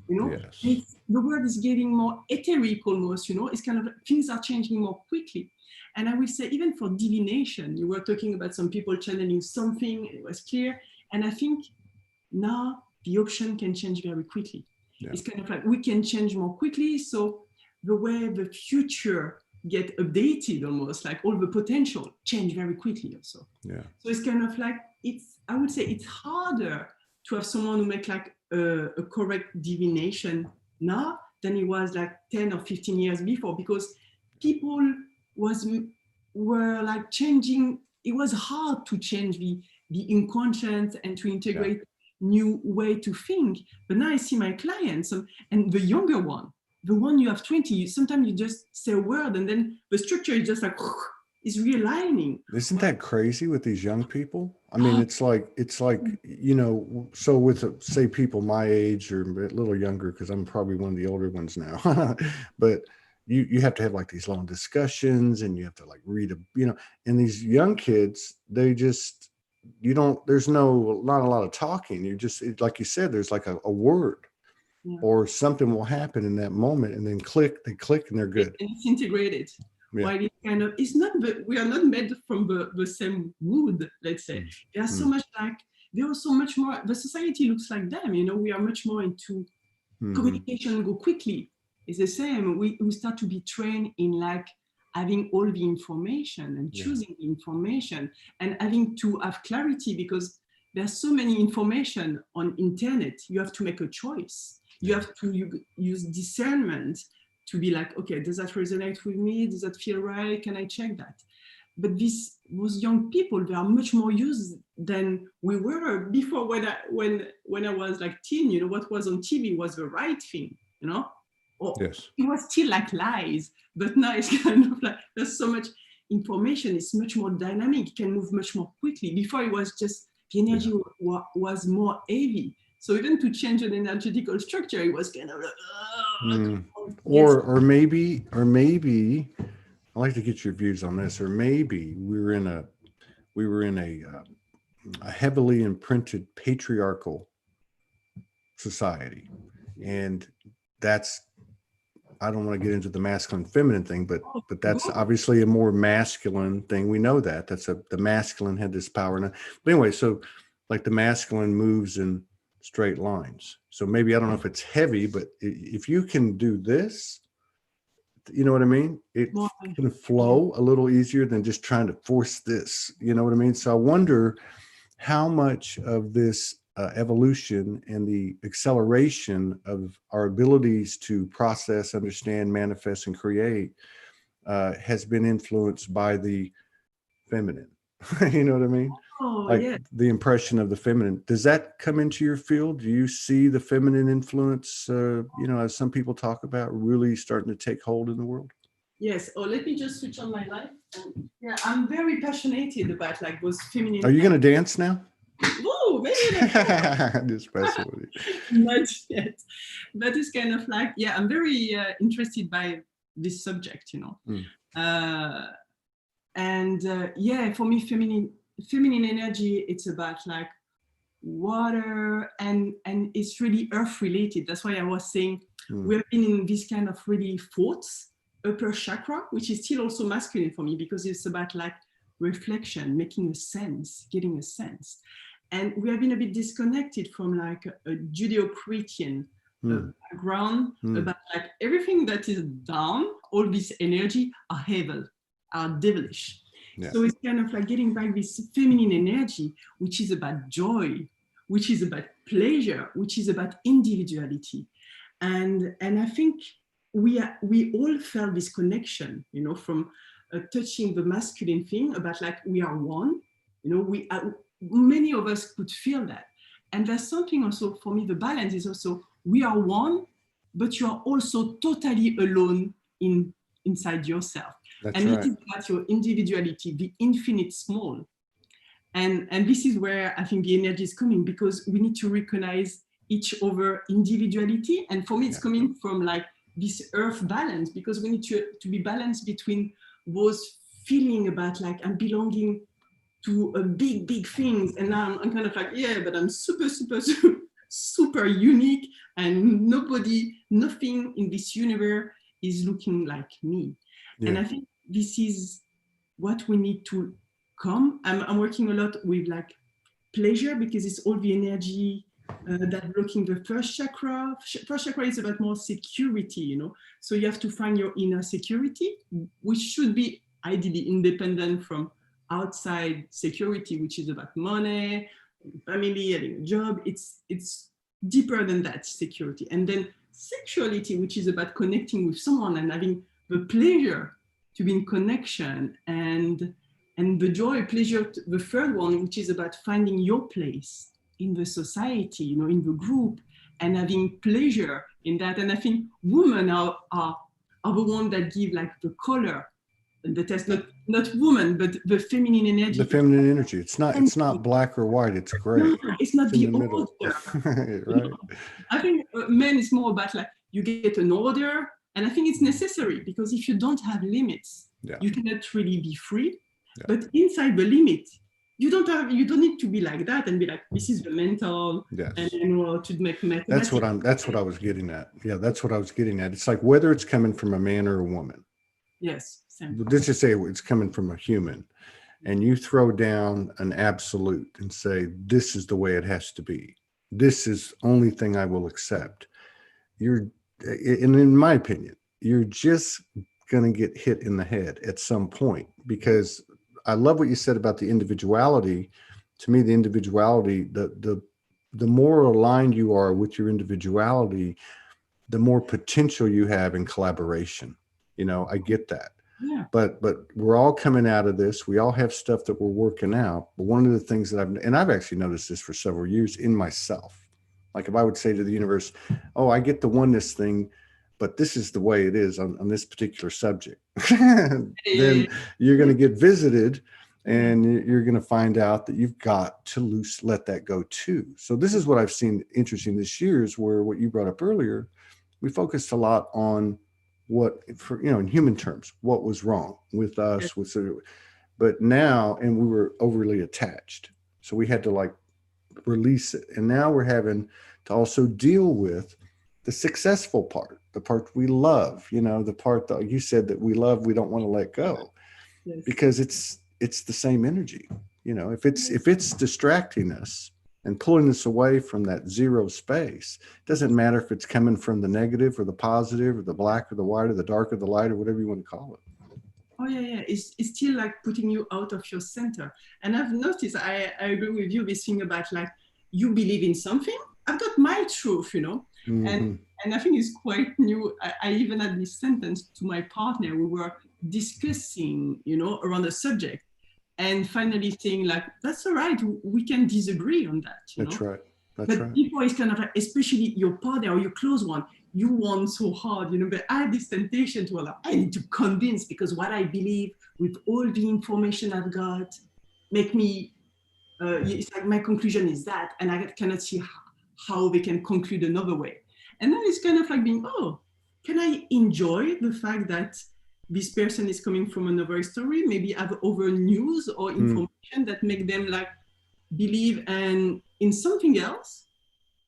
you know, the world is getting more etheric almost, you know, it's kind of, things are changing more quickly. And I will say, even for divination, you were talking about some people channeling something, it was clear. And I think now the option can change very quickly. It's kind of like, we can change more quickly. So the way the future get updated, almost like all the potential change very quickly also. So it's kind of like, I would say it's harder to have someone who make like a correct divination now than it was like 10 or 15 years before, because people were like changing. It was hard to change the inconscious and to integrate new way to think. But now I see my clients, and the younger one, the one you have 20, sometimes you just say a word and then the structure is just like, is realigning. Isn't that crazy with these young people? I mean, it's like, you know, so with say people my age or a little younger, because I'm probably one of the older ones now, but you have to have like these long discussions and you have to like read you know, and these young kids, they just, there's not a lot of talking. You just, like you said, there's like a word or something will happen in that moment and then they click and they're good. And it's integrated. Yeah. While it kind of, it's not, we are not made from the same wood, let's say. They are so much like, they are so much more, the society looks like them, you know, we are much more into communication, go quickly. It's the same. We start to be trained in like having all the information and choosing the information and having to have clarity, because there's so many information on internet. You have to make a choice. You have to use discernment to be like, okay, does that resonate with me? Does that feel right? Can I check that? But those young people, they are much more used than we were before. When I was like teen, you know, what was on TV was the right thing, you know? Or it was still like lies, but now it's kind of like, there's so much information, it's much more dynamic, it can move much more quickly. Before it was just, the energy was more heavy. So even to change an energetical structure, it was kind of like, or maybe, I'd like to get your views on this, or maybe we were in a heavily imprinted patriarchal society. And that's, I don't want to get into the masculine feminine thing, but that's obviously a more masculine thing. We know that the masculine had this power. But anyway, so like the masculine moves in straight lines. So maybe, I don't know if it's heavy, but if you can do this, you know what I mean? It can flow a little easier than just trying to force this, you know what I mean? So I wonder how much of this evolution and the acceleration of our abilities to process, understand, manifest, and create has been influenced by the feminine. You know what I mean? The impression of the feminine. Does that come into your field? Do you see the feminine influence, you know, as some people talk about, really starting to take hold in the world? Yes. Oh, let me just switch on my light. Yeah, I'm very passionate about like those feminine. Are you going to dance now? Oh, maybe just messing with you. Not yet, but it's kind of like, yeah, I'm very interested by this subject, you know. Yeah, for me, feminine energy, it's about like water, and it's really earth related. That's why I was saying we've been in this kind of really thoughts, upper chakra, which is still also masculine for me, because it's about like reflection, making a sense, getting a sense. And we have been a bit disconnected from like a Judeo-Christian background about like everything that is down, all this energy are evil, are devilish. Yeah. So it's kind of like getting back this feminine energy, which is about joy, which is about pleasure, which is about individuality. And I think we all felt this connection, you know, from touching the masculine thing about like we are one, you know, many of us could feel that. And there's something also for me, the balance is also, we are one, but you are also totally alone inside yourself. That's and right. It is about your individuality, the infinite small. And this is where I think the energy is coming, because we need to recognize each other individuality. And for me, it's coming from like this earth balance, because we need to be balanced between those feeling about like I'm belonging to a big things, and now I'm kind of like, yeah, but I'm super unique, and nothing in this universe is looking like me. Yeah. And I think this is what we need to come. I'm working a lot with like pleasure, because it's all the energy that blocking the first chakra. First chakra is about more security, you know. So you have to find your inner security, which should be ideally independent from outside security, which is about money, family, having a job. It's deeper than that, security. And then sexuality, which is about connecting with someone and having the pleasure to be in connection, and And the joy, pleasure, the third one, which is about finding your place in the society, you know, in the group, and having pleasure in that. And I think women are the ones that give like the color and the test, not women, but the feminine energy. The feminine energy. It's not black or white. It's gray. No, it's not It's in the the middle. order. Right. I think men is more about like you get an order, and I think it's necessary because if you don't have limits, you cannot really be free. Yeah. But inside the limit, you don't need to be like that and be like, this is the mental, and to make mathematics. That's what I was getting at. Yeah, that's what I was getting at. It's like whether it's coming from a man or a woman. Yes. Let's just say it's coming from a human, and you throw down an absolute and say, this is the way it has to be. This is the only thing I will accept. And in my opinion, you're just going to get hit in the head at some point, because I love what you said about the individuality. To me, the individuality, the more aligned you are with your individuality, the more potential you have in collaboration. You know, I get that. Yeah. But we're all coming out of this. We all have stuff that we're working out. But one of the things that I've actually noticed this for several years in myself. Like if I would say to the universe, oh, I get the oneness thing, but this is the way it is on this particular subject, then you're going to get visited, and you're going to find out that you've got to let that go too. So this is what I've seen interesting this year, is where what you brought up earlier, we focused a lot on in human terms, what was wrong with us, but now, and we were overly attached. So we had to like release it. And now we're having to also deal with the successful part, the part we love, the part that you said that we love, we don't want to let go, because it's the same energy. If it's distracting us and pulling us away from that zero space, it doesn't matter if it's coming from the negative or the positive or the black or the white or the dark or the light or whatever you want to call it. Oh yeah. It's still like putting you out of your center. And I've noticed, I agree with you, this thing about like, you believe in something, I've got my truth, Mm-hmm. And I think it's quite new. I even had this sentence to my partner. We were discussing, around a subject, and finally saying like, that's all right, we can disagree on that. That's right. But people is kind of like, especially your partner or your close one, you want so hard, but I had this temptation to like, I need to convince, because what I believe with all the information I've got make me, it's like my conclusion is that, and I cannot see how they can conclude another way. And then it's kind of like being, can I enjoy the fact that this person is coming from another story, maybe have other news or information that make them like believe in something else,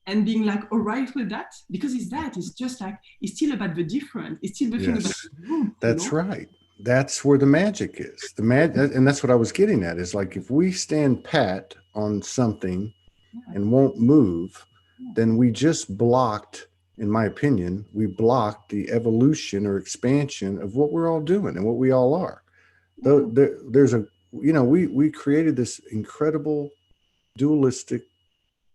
and being like, all right with that, because it's just like, it's still about the different. It's still the thing about the group. That's right. That's where the magic is. And that's what I was getting at, is like, if we stand pat on something and won't move, then we just blocked, in my opinion, we blocked the evolution or expansion of what we're all doing and what we all are. There's we created this incredible dualistic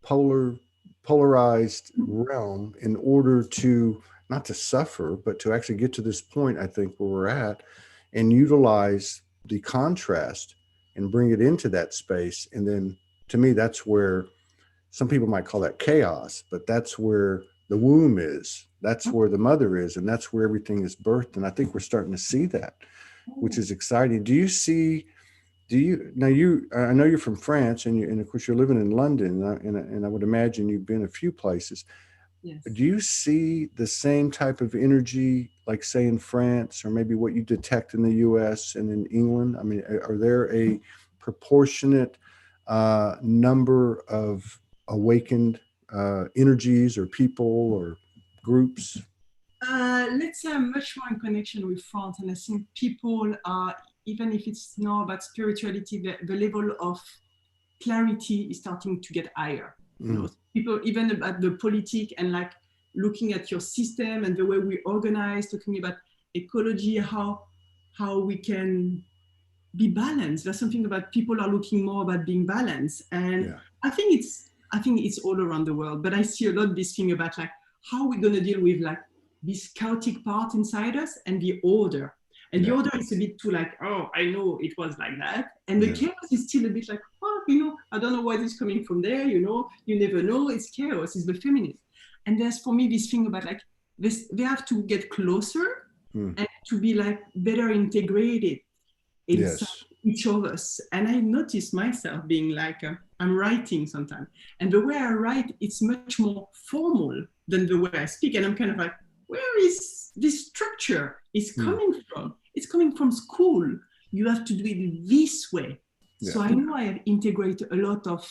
polarized realm in order to not to suffer, but to actually get to this point, I think, where we're at, and utilize the contrast and bring it into that space. And then to me, that's where some people might call that chaos, but that's where the womb is. That's where the mother is, and that's where everything is birthed. And I think we're starting to see that, which is exciting. I know you're from France, and of course you're living in London, and I would imagine you've been a few places. Yes. Do you see the same type of energy, like say in France, or maybe what you detect in the US and in England? I mean, are there a proportionate number of awakened energies or people or groups? Let's say I'm much more in connection with France, and I think people are, even if it's not about spirituality, the level of clarity is starting to get higher. People, even about the politic and like looking at your system and the way we organize, talking about ecology, how we can be balanced. There's something about people are looking more about being balanced, and I think it's all around the world. But I see a lot this thing about like how we're going to deal with like this chaotic part inside us and the order. And the order is a bit too like, oh, I know it was like that. And the chaos is still a bit like, oh, I don't know what is coming from there, you never know. It's chaos, it's the feminine. And there's for me this thing about like this, they have to get closer and to be like better integrated inside each of us. And I noticed myself being like, I'm writing sometimes. And the way I write, it's much more formal than the way I speak. And I'm kind of like, where is this structure is coming from? It's coming from school. You have to do it this way. Yeah. So I know I have integrated a lot of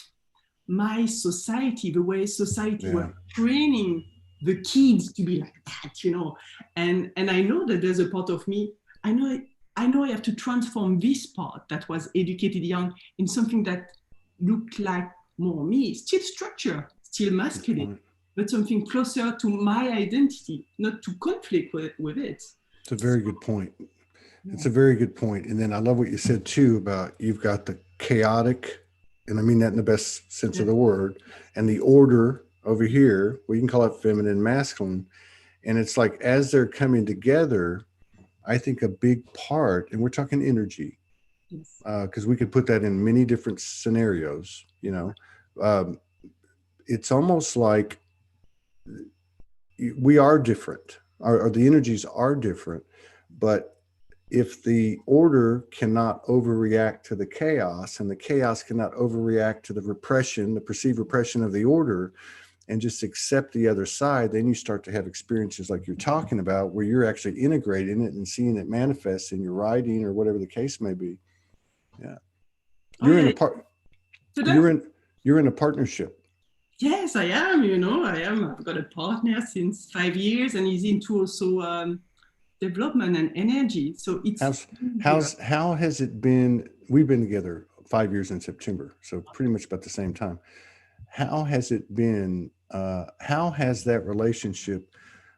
my society, the way society was training the kids to be like that, And I know that there's a part of me, I know I have to transform this part that was educated young in something that looked like more me, still structure, still masculine, but something closer to my identity, not to conflict with it. It's a very good point. It's a very good point. And then I love what you said too about you've got the chaotic, and I mean that in the best sense of the word, and the order over here, we can call it feminine, masculine. And it's like, as they're coming together, I think a big part, and we're talking energy, because we could put that in many different scenarios, it's almost like we are different, or the energies are different, but if the order cannot overreact to the chaos, and the chaos cannot overreact to the repression, the perceived repression of the order, and just accept the other side, then you start to have experiences like you're talking about, where you're actually integrating it and seeing it manifest in your writing or whatever the case may be. Yeah. You're in a partnership. Yes, I am, I am. I've got a partner since 5 years, and he's into also development and energy. So it's how has it been? We've been together 5 years in September, so pretty much about the same time. How has it been? How has that relationship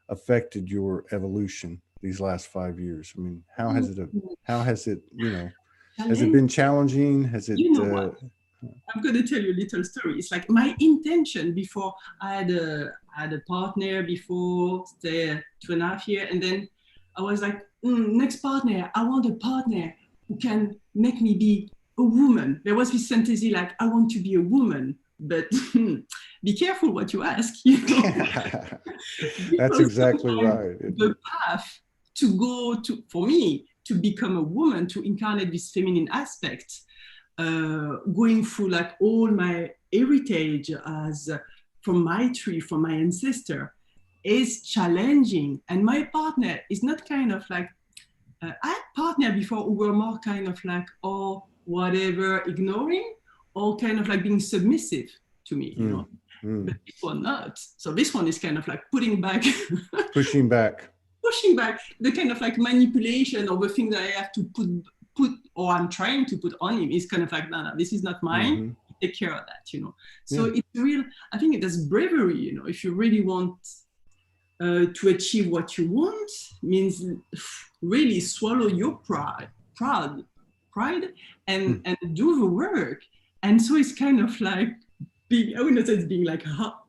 affected your evolution these last 5 years? I mean, how has it has it been challenging? Has it? I'm going to tell you a little story. It's like my intention before I had a partner before, stay 2.5 years, and then I was like, next partner, I want a partner who can make me be a woman. There was this fantasy like, I want to be a woman, but be careful what you ask. That's exactly right. The path to go to, for me, to become a woman, to incarnate this feminine aspect, going through like all my heritage as from my tree, from my ancestor, is challenging. And my partner is not kind of like, I had partner before who were more kind of like, oh, whatever, ignoring, or kind of like being submissive to me, but this one not. So this one is kind of like pushing back the kind of like manipulation, or the thing that I have to put or I'm trying to put on him is kind of like, no, this is not mine. Take care of that, So it's real. I think it is bravery, if you really want to achieve what you want, means really swallow your pride and do the work. And so it's kind of like being, I would not say it's being like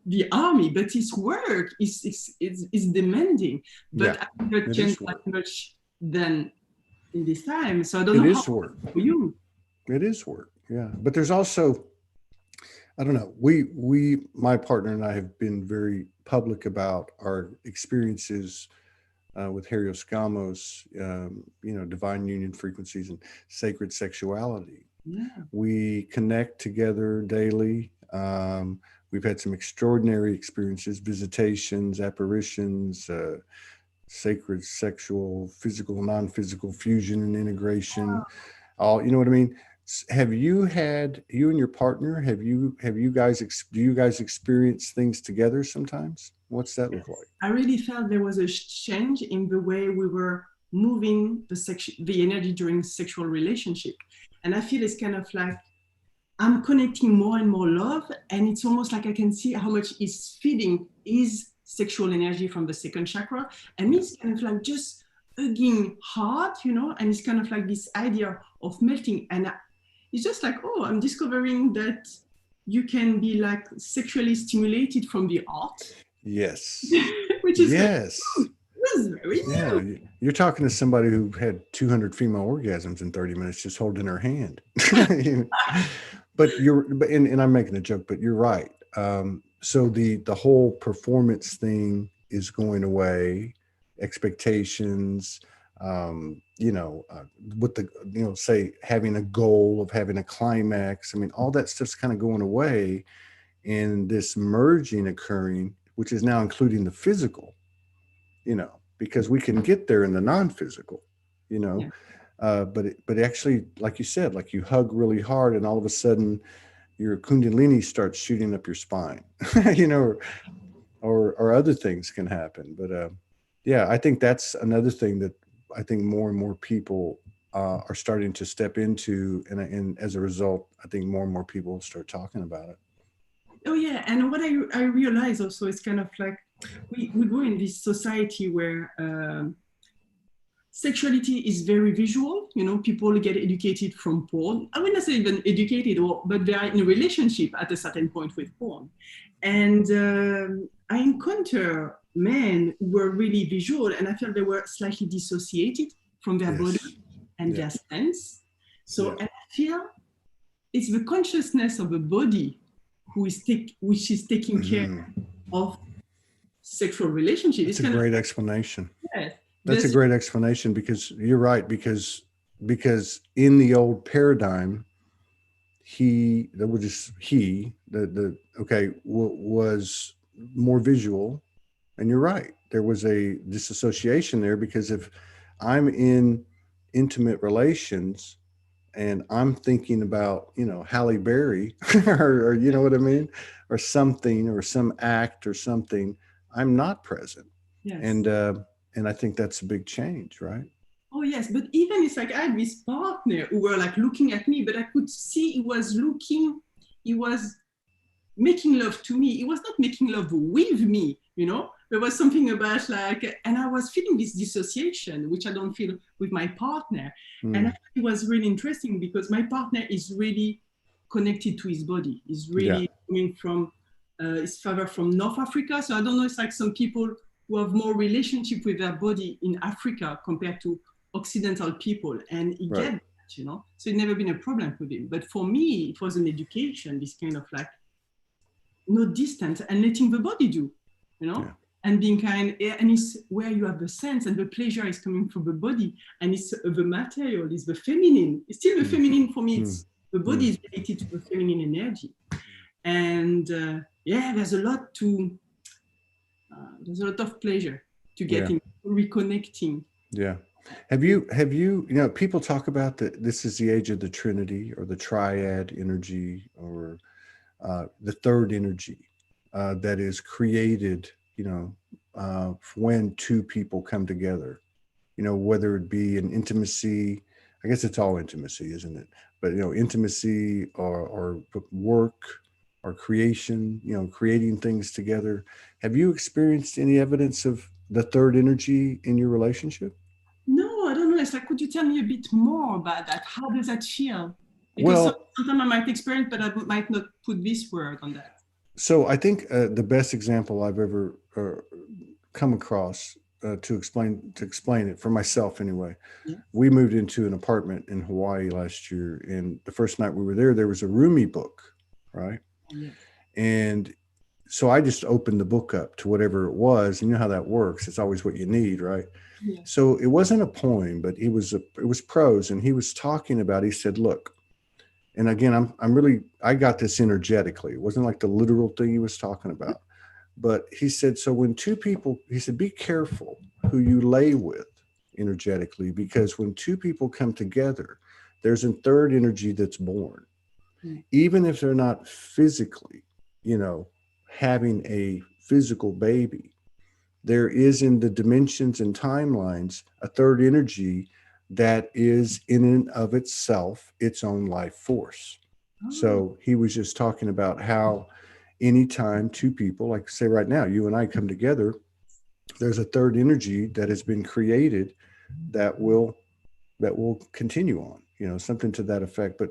the army, but it's work, it's demanding. But I haven't changed that much than in this time. So I don't know. It is work for you. It is work, yeah. But there's also, I don't know, my partner and I have been very public about our experiences with Helios Gamos, divine union frequencies and sacred sexuality. Yeah. We connect together daily. We've had some extraordinary experiences, visitations, apparitions, sacred, sexual, physical, non-physical fusion and integration. All, you know what I mean? Have you and your partner, do you guys experience things together sometimes? What's that look like? I really felt there was a change in the way we were moving the energy during sexual relationship. And I feel it's kind of like, I'm connecting more and more love, and it's almost like I can see how much is feeding his sexual energy from the second chakra, and it's kind of like just hugging hard, and it's kind of like this idea of melting, and it's just like, oh, I'm discovering that you can be like sexually stimulated from the heart. Yes. Which is yes. Like, was very Yeah, new. you're talking to somebody who had 200 female orgasms in 30 minutes just holding her hand. But and I'm making a joke, but you're right. So the whole performance thing is going away, expectations, with the, say having a goal of having a climax. I mean, all that stuff's kind of going away, and this merging occurring, which is now including the physical, because we can get there in the non-physical, you know, Yeah. but actually, like you said, like you hug really hard, and all of a sudden, your kundalini starts shooting up your spine, you know, or other things can happen. But yeah, I think that's another thing that I think more and more people are starting to step into, and as a result, I think more and more people start talking about it. Oh yeah, and what I realize also is kind of like we go in this society where sexuality is very visual. You know, people get educated from porn. I wouldn't say even educated, but they are in a relationship at a certain point with porn. And I encounter men who were really visual, and I felt they were slightly dissociated from their body Yes. and Yeah. their sense. So, Yeah. and I feel it's the consciousness of the body which is taking care Hmm. of sexual relationship. That's It's a kind of great explanation. yes, That's a this great explanation, because you're right, because in the old paradigm, the okay, was more visual, and you're right. There was a disassociation there, because if I'm in intimate relations and I'm thinking about, Halle Berry, or you know what I mean, or something, or some act or something, I'm not present, yes. and I think that's a big change, right? Oh yes, but even it's like I had this partner who were like looking at me, but I could see he was making love to me. He was not making love with me, you know. There was something about like, and I was feeling this dissociation, which I don't feel with my partner. And I Mm, thought it was really interesting because my partner is really connected to his body. He's yeah, really coming from his father from North Africa. So I don't know. It's like some people who have more relationship with their body in Africa compared to Occidental people, and he right. get that, you know. So it never been a problem with him. But for me, it was an education. This kind of like no distance and letting the body do, you know, Yeah. and being kind. And it's where you have the sense and the pleasure is coming from the body, and it's the material is the feminine. It's still the Mm, feminine for me. mm, It's the body mm. is related to the feminine energy, and yeah, there's a lot of pleasure to Yeah. getting reconnecting. Yeah. People talk about that this is the age of the Trinity, or the triad energy, or the third energy that is created, when two people come together, whether it be an intimacy. I guess it's all intimacy, isn't it? But, intimacy, or work, or creation, creating things together. Have you experienced any evidence of the third energy in your relationship? No, I don't know. It's like, could you tell me a bit more about that? How does that feel? Because Well, sometimes I might experience, but I might not put this word on that. so I think the best example I've ever come across to explain it for myself anyway. Yeah. We moved into an apartment in Hawaii last year, and the first night we were there was a Rumi book, right? Yes. And so I just opened the book up to whatever it was. And you know how that works. It's always what you need, right? Yes. So it wasn't a poem, but it was prose. And he was talking about, he said, look, and again, I got this energetically. It wasn't like the literal thing he was talking about. But he said, so when two people, he said, be careful who you lay with energetically, because when two people come together, there's a third energy that's born. Mm. Even if they're not physically, having a physical baby, there is in the dimensions and timelines a third energy that is in and of itself its own life force. Oh, So he was just talking about how anytime two people, like say right now, you and I come together, there's a third energy that has been created that will continue on, something to that effect. But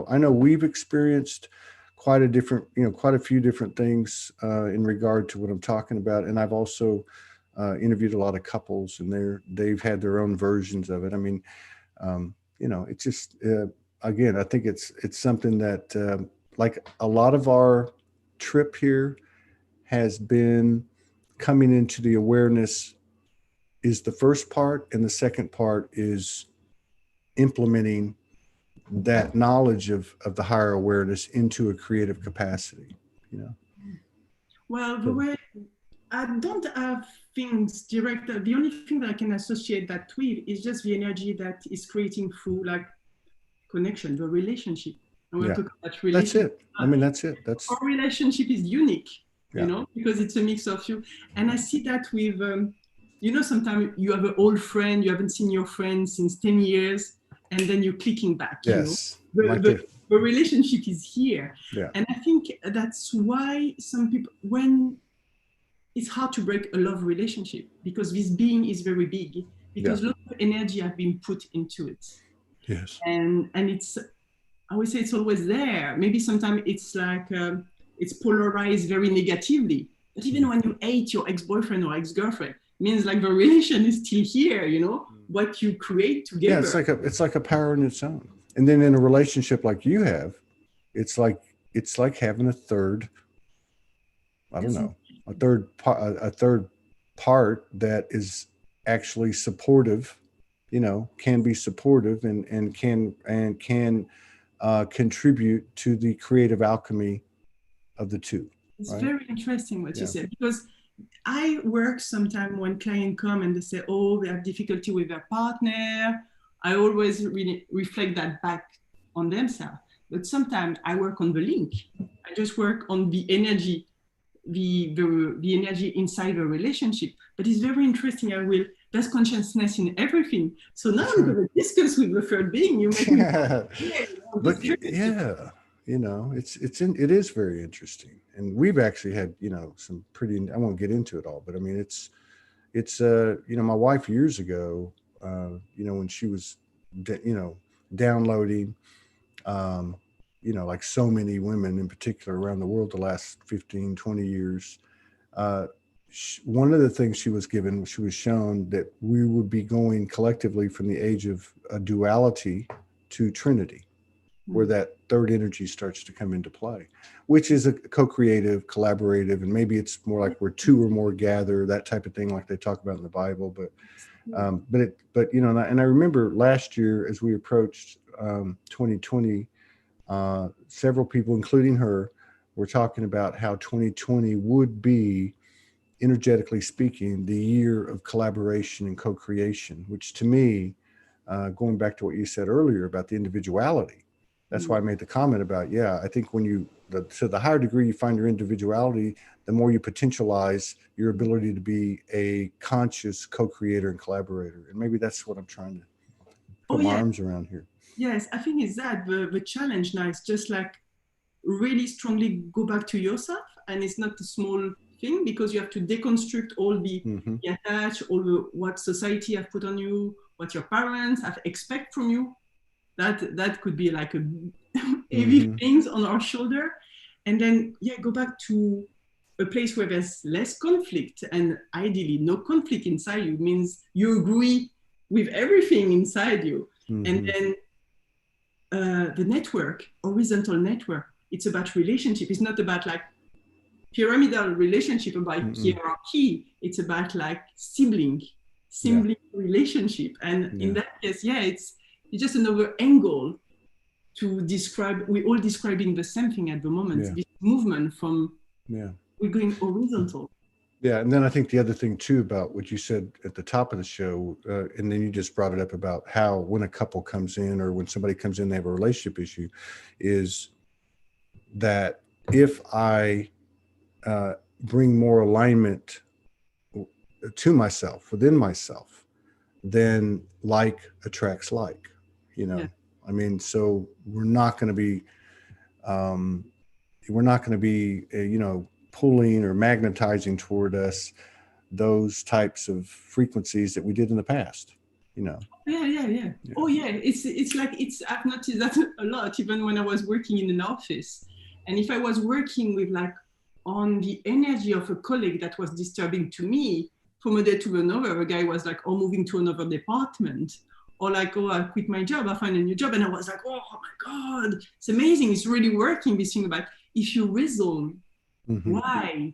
I know we've experienced quite a few different things in regard to what I'm talking about, and I've also interviewed a lot of couples, and they've had their own versions of it. I mean, it's just again, I think it's something that like a lot of our trip here has been coming into the awareness is the first part, and the second part is implementing that knowledge of the higher awareness into a creative capacity. Well, the way I don't have things direct. The only thing that I can associate that with is just the energy that is creating through like connection, the relationship. I want to talk about relationship. That's it. I mean, that's it. Our relationship is unique, Yeah. Because it's a mix of you. And I see that with, sometimes you have an old friend, you haven't seen your friend since 10 years, and then you're clicking back, Yes. The relationship is here. Yeah. And I think that's why some people, when it's hard to break a love relationship, because this being is very big, because a lot of energy have been put into it. Yes. And it's, I would say it's always there. Maybe sometimes it's like, it's polarized very negatively. But even when you hate your ex-boyfriend or ex-girlfriend, it means like the relation is still here, what you create together. Yeah, it's like a power in its own. And then in a relationship like you have, it's like having a third, I don't know, a third part that is actually supportive, can be supportive and can contribute to the creative alchemy of the two. It's right? very interesting what you said, because I work sometimes when clients come and they say, oh, they have difficulty with their partner. I always really reflect that back on themselves. But sometimes I work on the link. I just work on the energy, the energy inside the relationship. But it's very interesting. There's consciousness in everything. So now I'm going to discuss with the third being. You make me it is very interesting. And we've actually had, some pretty, I won't get into it all, but I mean, it's my wife years ago, when she was, downloading, like so many women in particular around the world the last 15, 20 years, one of the things she was shown that we would be going collectively from the age of duality to trinity, where that third energy starts to come into play, which is a co-creative, collaborative, and maybe it's more like where two or more gather, that type of thing, like they talk about in the Bible. But and I remember last year as we approached 2020, several people, including her, were talking about how 2020 would be, energetically speaking, the year of collaboration and co-creation, which to me, going back to what you said earlier about the individuality, that's why I made the comment about, I think when to the higher degree you find your individuality, the more you potentialize your ability to be a conscious co-creator and collaborator. And maybe that's what I'm trying to put my arms around here. Yes, I think it's that the challenge now is just like really strongly go back to yourself. And it's not a small thing, because you have to deconstruct all the attach, all what society have put on you, what your parents have expect from you. That could be like a heavy things on our shoulder. And then, go back to a place where there's less conflict, and ideally no conflict inside you means you agree with everything inside you. And then the network, horizontal network, it's about relationship. It's not about like pyramidal relationship about hierarchy. It's about like sibling relationship. And in that case, it's just another angle to describe. We're all describing the same thing at the moment. This movement from we're going horizontal. Yeah, and then I think the other thing too about what you said at the top of the show, and then you just brought it up about how when a couple comes in or when somebody comes in, they have a relationship issue, is that if I bring more alignment to myself, within myself, then like attracts like, I mean, so we're not going to be, pulling or magnetizing toward us those types of frequencies that we did in the past, Yeah. Oh yeah, it's like I've noticed that a lot, even when I was working in an office. And if I was working with like on the energy of a colleague that was disturbing to me, from a day to another, a guy was like, oh, moving to another department, or like, oh, I quit my job, I find a new job. And I was like, oh my God, it's amazing. It's really working, this thing about if you resolve why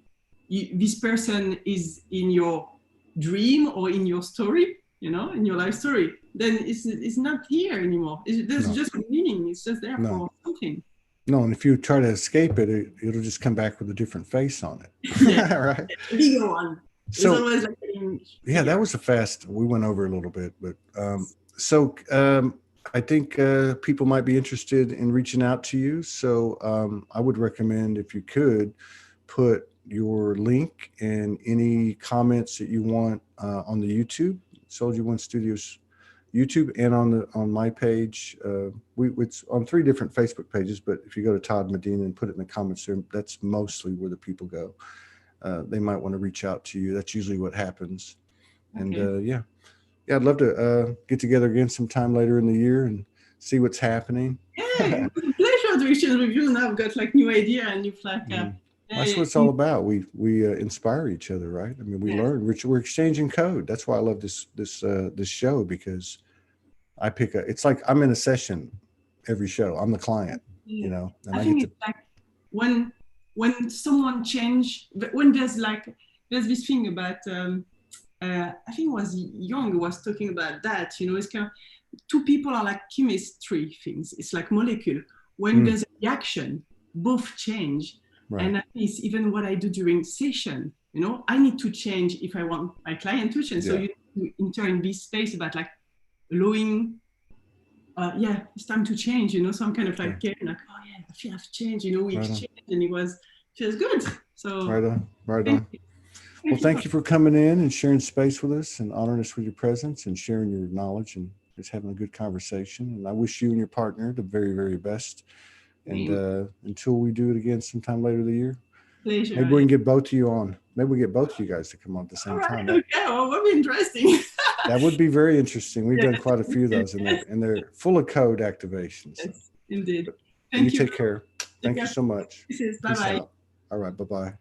this person is in your dream or in your story, you know, in your life story, then it's not here anymore. There's just a meaning. It's just there for something. No, and if you try to escape it, it'll just come back with a different face on it. Yeah. Right? A bigger one. So, it's always like yeah, that was a fast, we went over a little bit, but I think people might be interested in reaching out to you. So I would recommend, if you could, put your link and any comments that you want on the YouTube, Soldier One Studios YouTube, and on my page. It's on 3 different Facebook pages, but if you go to Todd Medina and put it in the comments there, that's mostly where the people go. They might want to reach out to you. That's usually what happens. And yeah, I'd love to get together again sometime later in the year and see what's happening. Yeah, it was a pleasure to exchange with you. Now I've got like new idea, and you've like that's what it's all about. We inspire each other, right? I mean, we learn. We're exchanging code. That's why I love this show, because I pick a. It's like I'm in a session every show. I'm the client, you know. And I think it's like when someone change, when there's this thing about. I think it was Jung who was talking about that. You know, it's kind of 2 people are like chemistry things. It's like molecule. When there's a reaction, both change. Right. And at least even what I do during session, you know, I need to change if I want my client to change. So you enter in this space about like allowing, it's time to change, you know, some kind of like, like, oh yeah, I feel I've changed, you know, we exchanged and it feels good. So right on. Well, thank you for coming in and sharing space with us and honoring us with your presence and sharing your knowledge and just having a good conversation. And I wish you and your partner the very, very best. And until we do it again sometime later in the year, pleasure. Maybe we can get both of you on. Maybe we get both of you guys to come on at the same time. Okay, well, that would be interesting. That would be very interesting. We've done quite a few of those, and they're full of code activations. Yes, indeed. Thank you. Take care. Thank you so much. Bye-bye. All right, bye-bye.